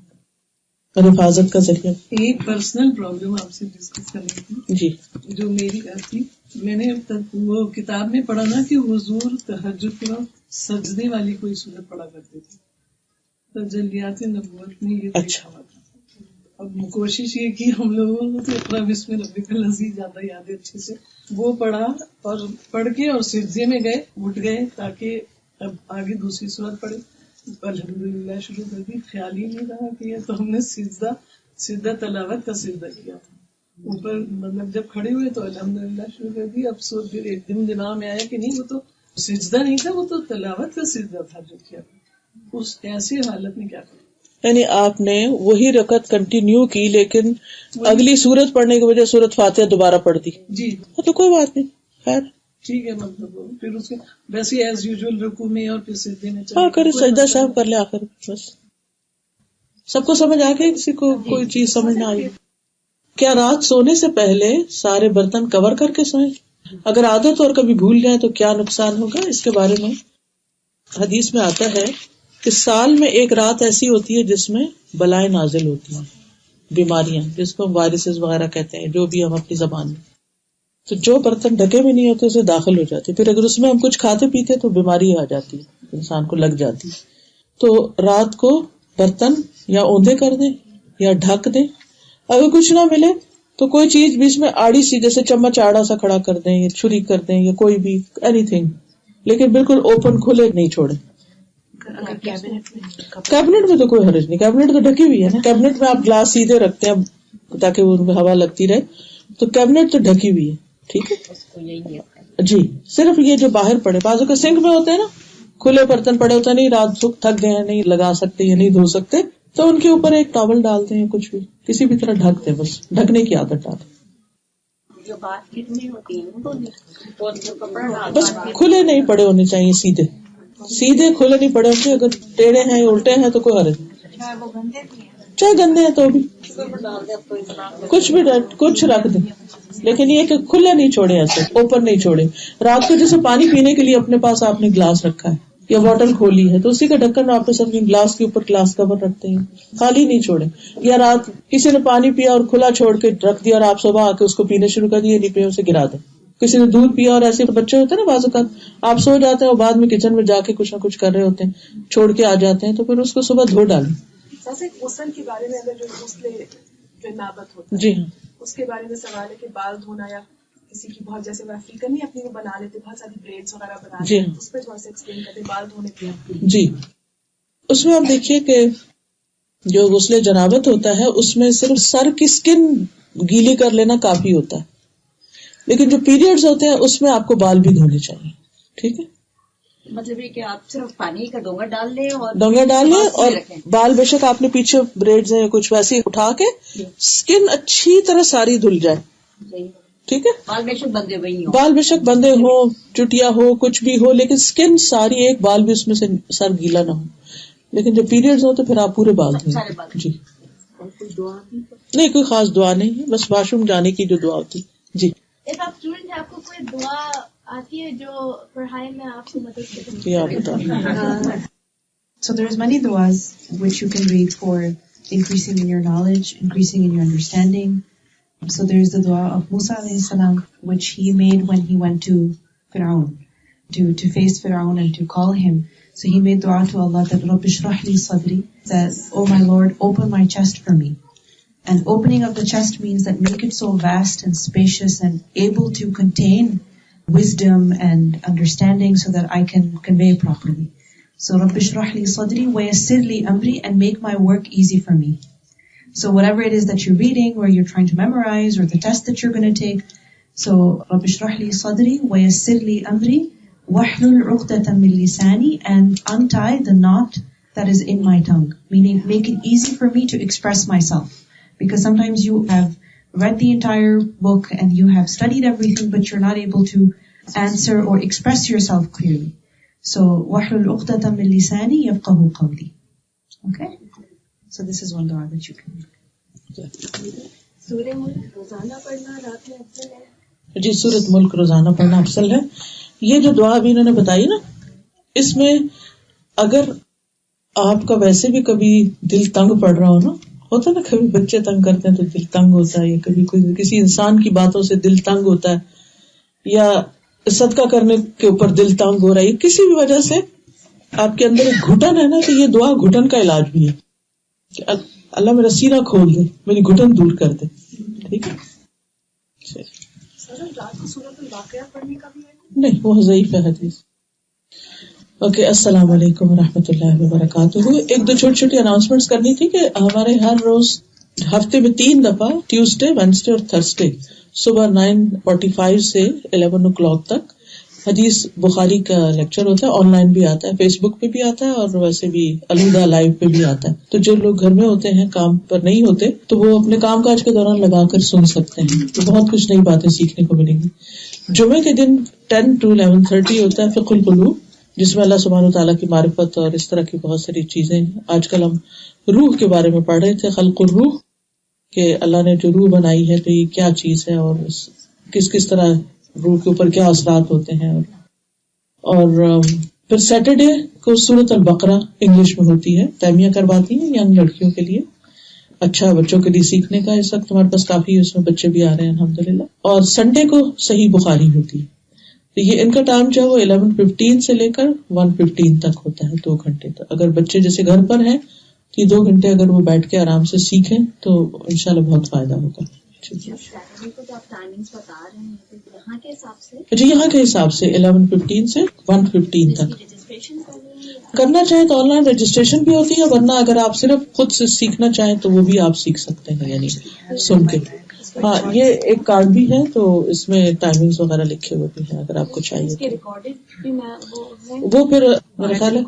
اور حفاظت کا ذریعہ. ایک پرسنل پرابلم آپ سے ڈسکس کرنی تھی جی, جو میری تھی. میں نے وہ کتاب میں پڑھا نا کہ حضور تہجد کے وقت سجدے والی کوئی صورت پڑھا کرتے تھے. تجلیات نبوت میں یہ دیکھا ہوا تھا. اب کوشش یہ کی ہم لوگوں کو تو اقرا بسم ربک الذی زیادہ یاد ہے اچھے سے, وہ پڑھا اور پڑھ کے اور سجدے میں گئے, اٹھ گئے تاکہ اب آگے دوسری صورت پڑھے. الحمدللہ شروع کر دی, خیال ہی نہیں رہا کہ تو ہم نے سجدہ تلاوت کا سجدہ کیا تھا اوپر, مطلب جب کھڑے ہوئے تو الحمدللہ شروع کر دی. اب سو پھر ایک دن دماغ میں آیا کہ نہیں وہ تو سجدہ نہیں تھا, وہ تو تلاوت کا سجدہ تھا جو کیا تھا. اس ایسی حالت میں کیا کریں؟ یعنی آپ نے وہی رکعت کنٹینیو کی لیکن اگلی سورت پڑھنے کی وجہ سورت فاتحہ دوبارہ پڑھ دی, جی تو کوئی بات نہیں, خیر ٹھیک ہے. مطلب پھر اس کے ویسے ایز یوزول رکوع میں اور پھر سجدے میں ہاں کرے, سجدہ صاحب کر لے آخر. بس سب کو سمجھ آ گئی, کسی کو کوئی چیز سمجھ نہ آئی؟ کیا رات سونے سے پہلے سارے برتن کور کر کے سوئیں؟ اگر عادت اور کبھی بھول جائیں تو کیا نقصان ہوگا؟ اس کے بارے میں حدیث میں آتا ہے کہ سال میں ایک رات ایسی ہوتی ہے جس میں بلائیں نازل ہوتی ہیں, بیماریاں جس کو ہم وائرسز وغیرہ کہتے ہیں, جو بھی ہم اپنی زبان میں, تو جو برتن ڈھکے بھی نہیں ہوتے اسے داخل ہو جاتے, پھر اگر اس میں ہم کچھ کھاتے پیتے تو بیماری آ جاتی ہے, انسان کو لگ جاتی ہے. تو رات کو برتن یا اوندے کر دیں یا ڈھک دیں. اگر کچھ نہ ملے تو کوئی چیز بیچ میں آڑی سی, جیسے چمچ آڑا سا کھڑا کر دیں یا چھری کر دیں یا کوئی بھی اینی تھنگ, لیکن بالکل اوپن کھلے نہیں چھوڑیں. کیبنٹ میں تو کوئی حرج نہیں, کیبنٹ تو ڈھکی ہوئی ہے نا. کیبنٹ میں آپ گلاس سیدھے رکھتے ہیں تاکہ وہ ان میں ہوا لگتی رہے, تو کیبنٹ تو ڈھکی ہوئی ہے, ٹھیک ہے جی. صرف یہ جو باہر پڑے, بازو کا سنک میں ہوتے ہیں نا, کھلے برتن پڑے ہوتے ہیں, نہیں رات تھک گئے ہیں, نہیں لگا سکتے یا نہیں دھو سکتے, تو ان کے اوپر ایک ٹاول ڈالتے ہیں, کچھ بھی کسی بھی طرح ڈھکتے ہیں, بس ڈھکنے کی عادت ڈالتے. جو بات کتنی ہوتی ہے بس کھلے نہیں پڑے ہونے چاہیے, سیدھے سیدھے کھلے نہیں پڑے ہوتے. اگر ٹیڑھے ہیں یا الٹے ہیں تو کوئی حرج نہیں, چاہے گندے ہیں تو بھی کچھ بھی کچھ رکھ دیں, لیکن یہ کہ کھلے نہیں چھوڑے, ایسے اوپن نہیں چھوڑے. رات کو جیسے پانی پینے کے لیے اپنے پاس آپ نے گلاس رکھا ہے یا بوٹل کھولی ہے تو اسی کا ڈھکن واپس اپنی گلاس کے اوپر گلاس کور رکھتے ہیں, خالی نہیں چھوڑے. یا رات کسی نے پانی پیا اور کھلا چھوڑ کے رکھ دیا اور آپ صبح آ کے اس کو پینے شروع کر دیے, نہیں پے اسے گرا دیں. کسی نے دودھ پیا اور ایسے بچے ہوتے ہیں نا, بعض اوقات آپ سو جاتے ہیں اور بعد میں کچن میں جا کے کچھ نہ کچھ کر رہے ہوتے ہیں, چھوڑ کے آ جاتے ہیں, تو پھر اس کو صبح دھو ڈالیں. جیسے غسل کے بارے میں اگر جو غسل جنابت ہوتا ہے, جی ہاں, اس کے بارے میں سوال ہے کہ بال دھونا یا کسی کی بہت جیسے وہ فکر نہیں اپنی وہ بنا لیتے, بہت ساری بریڈس وغیرہ بنا جی لیتے, اس پہ تھوڑا سا ایکسپلین کرتے بال دھونے کے. جی اس میں آپ دیکھیے کہ جو غسل جنابت ہوتا ہے اس میں صرف سر کی سکن گیلی کر لینا کافی ہوتا ہے, لیکن جو پیریڈز ہوتے ہیں اس میں آپ کو بال بھی دھونے چاہیے, ٹھیک ہے. مطلب یہ کہ آپ صرف پانی کا ڈونگا ڈال لیں اور ڈونگا ڈال لیں, اور بال بے شک آپ نے پیچھے بریڈز ہیں کچھ ویسے اٹھا کے سکن اچھی طرح ساری دھل جائے, ٹھیک ہے. بال بے شک بندے ہوئی ہوں, بال بے شک بندے ہوں, چٹیا ہو, کچھ بھی ہو, لیکن سکن ساری, ایک بال بھی اس میں سے سر گیلا نہ ہو. لیکن جب پیریڈز ہو تو پھر آپ پورے بال دھویں. جی نہیں, کوئی خاص دعا نہیں ہے, بس واش روم جانے کی جو دعا ہوتی. جی آپ اسٹوڈنٹ ہیں, آپ کو کوئی دعا آتی ہے جو پڑھائی میں آپ کو مدد کرے؟ So there's many du'as which you can read for increasing in your knowledge, increasing in your understanding, So there is the dua of Musa alayhi salam, which he made when he went to Fir'aun, to face Fir'aun and to call him. So he made dua to Allah that Rabbi shrah li sadri, that, oh my Lord, open my chest for me. And opening of the chest means that make it so vast and spacious and able to contain wisdom and understanding so that I can convey properly. So Rabbi shrah li sadri wa yassir li amri, and make my work easy for me. So whatever it is that you're reading or you're trying to memorize or the test that you're going to take, so Rabbi shrah li sadri wa yassir li amri wahlul 'uqdatan min lisani, and untie the knot that is in my tongue, meaning make it easy for me to express myself. Because sometimes you have read the entire book and you have studied everything, but you're not able to answer or express yourself clearly. So wahlul 'uqdatan min lisani yafqahu qawli. Okay? So this is one dua that you can make. سورہ ملک روزانہ پڑھنا رات میں افضل ہے؟ جی سورۃ ملک روزانہ پڑھنا افضل ہے. یہ جو دعا ابھی انہوں نے بتائی نا، اس میں اگر آپ کا ویسے بھی کبھی دل تنگ پڑ رہا ہو نا، ہوتا ہے نا کبھی بچے تنگ کرتے ہیں تو دل تنگ ہوتا ہے، یا کبھی کوئی کسی انسان کی باتوں سے دل تنگ ہوتا ہے، یا صدقہ کرنے کے اوپر دل تنگ ہو رہا ہے، کسی بھی وجہ سے آپ کے اندر ایک گھٹن ہے نا، تو یہ دعا گھٹن کا علاج بھی ہے کہ اللہ میرا سینہ کھول دے، میری گھٹن دور کر دے. ٹھیک ہے؟ نہیں، وہ ضعیف ہے حدیث. اوکے، السلام علیکم ورحمۃ اللہ وبرکاتہ. ایک دو چھوٹی چھوٹی اناؤنسمنٹس کرنی تھی کہ ہمارے ہر روز ہفتے میں 3 دفعہ ٹیوزڈے، وینسڈے اور تھرسڈے صبح 9:45 سے 11 o'clock تک حدیث بخاری کا لیکچر ہوتا ہے. آن لائن بھی آتا ہے، فیس بک پہ بھی آتا ہے اور ویسے بھی الہدا لائیو پہ بھی آتا ہے. تو جو لوگ گھر میں ہوتے ہیں، کام پر نہیں ہوتے، تو وہ اپنے کام کاج کے دوران لگا کر سن سکتے ہیں. تو بہت کچھ نئی باتیں سیکھنے کو ملیں گی. جمعے کے دن 10 to 11:30 ہوتا ہے فقہ القلوب، جس میں اللہ سبحانہ وتعالیٰ کی معرفت اور اس طرح کی بہت ساری چیزیں. آج کل ہم روح کے بارے میں پڑھ رہے تھے، خلق الروح، کہ اللہ نے جو روح بنائی ہے تو یہ کیا چیز ہے اور کس طرح روح کے اوپر کیا اثرات ہوتے ہیں. اور پھر سیٹرڈے کو سورۃ البقرہ انگلش میں ہوتی ہے، تیمیہ کرواتی ہیں ینگ لڑکیوں کے لیے. اچھا بچوں کے لیے سیکھنے کا اس وقت ہمارے پاس کافی اس میں بچے بھی آ رہے ہیں الحمدللہ. اور سنڈے کو صحیح بخاری ہوتی ہے. تو یہ ان کا ٹائم جو ہے وہ 11:15 سے لے کر 1:15 تک ہوتا ہے، 2 گھنٹے تک. اگر بچے جیسے گھر پر ہیں تو یہ 2 گھنٹے اگر وہ بیٹھ کے آرام سے سیکھیں تو انشاءاللہ بہت فائدہ ہوگا. جی یہاں کے حساب سے 11:15 سے 1:15 تک. کرنا چاہیں تو آن لائن رجسٹریشن بھی ہوتی ہے، ورنہ اگر آپ صرف خود سے سیکھنا چاہیں تو وہ بھی آپ سیکھ سکتے ہیں، یعنی سن کے. ہاں، یہ ایک کارڈ بھی ہے تو اس میں ٹائمنگز وغیرہ لکھے ہوئے بھی ہیں اگر آپ کو چاہیے. وہ پھر میرے خیال ہے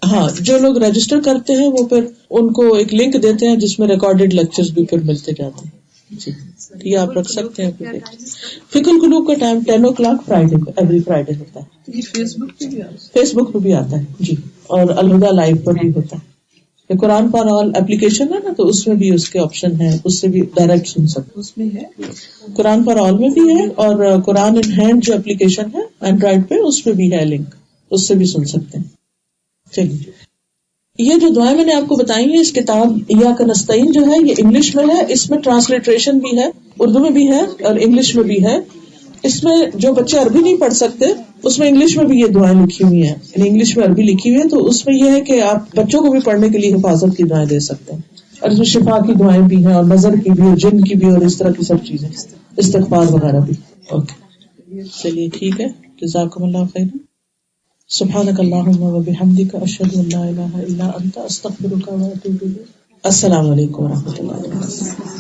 ہاں جو لوگ رجسٹر کرتے ہیں وہ پھر ان کو ایک لنک دیتے ہیں جس میں ریکارڈیڈ لیکچرز بھی پھر ملتے جاتے ہیں. جی یہ آپ رکھ سکتے ہیں. فقہ القلوب کا ٹائم 10 o'clock فرائیڈے کو، ایوری فرائیڈے ہوتا ہے. فیس بک پہ بھی آتا ہے جی، اور الہدا لائیو پر بھی ہوتا ہے. یہ قرآن پر آل اپلیکیشن ہے نا، تو اس میں بھی اس کے آپشن ہے، اس سے بھی ڈائریکٹ سن سکتے. اس میں ہے قرآن پر آل میں بھی ہے، اور قرآن ان ہینڈ جو اپلیکیشن ہے اینڈرائڈ پہ، اس پہ بھی ہے لنک، اس سے بھی سن سکتے ہیں. چلیے، یہ جو دعائیں میں نے آپ کو بتائی ہیں، اس کتاب ایاک نستعین جو ہے یہ انگلش میں ہے. اس میں ٹرانسلیٹریشن بھی ہے، اردو میں بھی ہے اور انگلش میں بھی ہے. اس میں جو بچے عربی نہیں پڑھ سکتے اس میں انگلش میں بھی یہ دعائیں لکھی ہوئی ہیں، یعنی انگلش میں عربی لکھی ہوئی ہے. تو اس میں یہ ہے کہ آپ بچوں کو بھی پڑھنے کے لیے حفاظت کی دعائیں دے سکتے ہیں، اور اس میں شفا کی دعائیں بھی ہیں، اور نظر کی بھی، اور جن کی بھی، اور اس طرح کی سب چیزیں، استغفار وغیرہ بھی. اوکے چلیے ٹھیک ہے، جزاکم اللہ خیر. سبحانک اللہم وبحمدک، اشہد ان لا الہ الا انت، استغفرک و اتوب الیک. السلام علیکم و رحمۃ اللہ وبرکاتہ.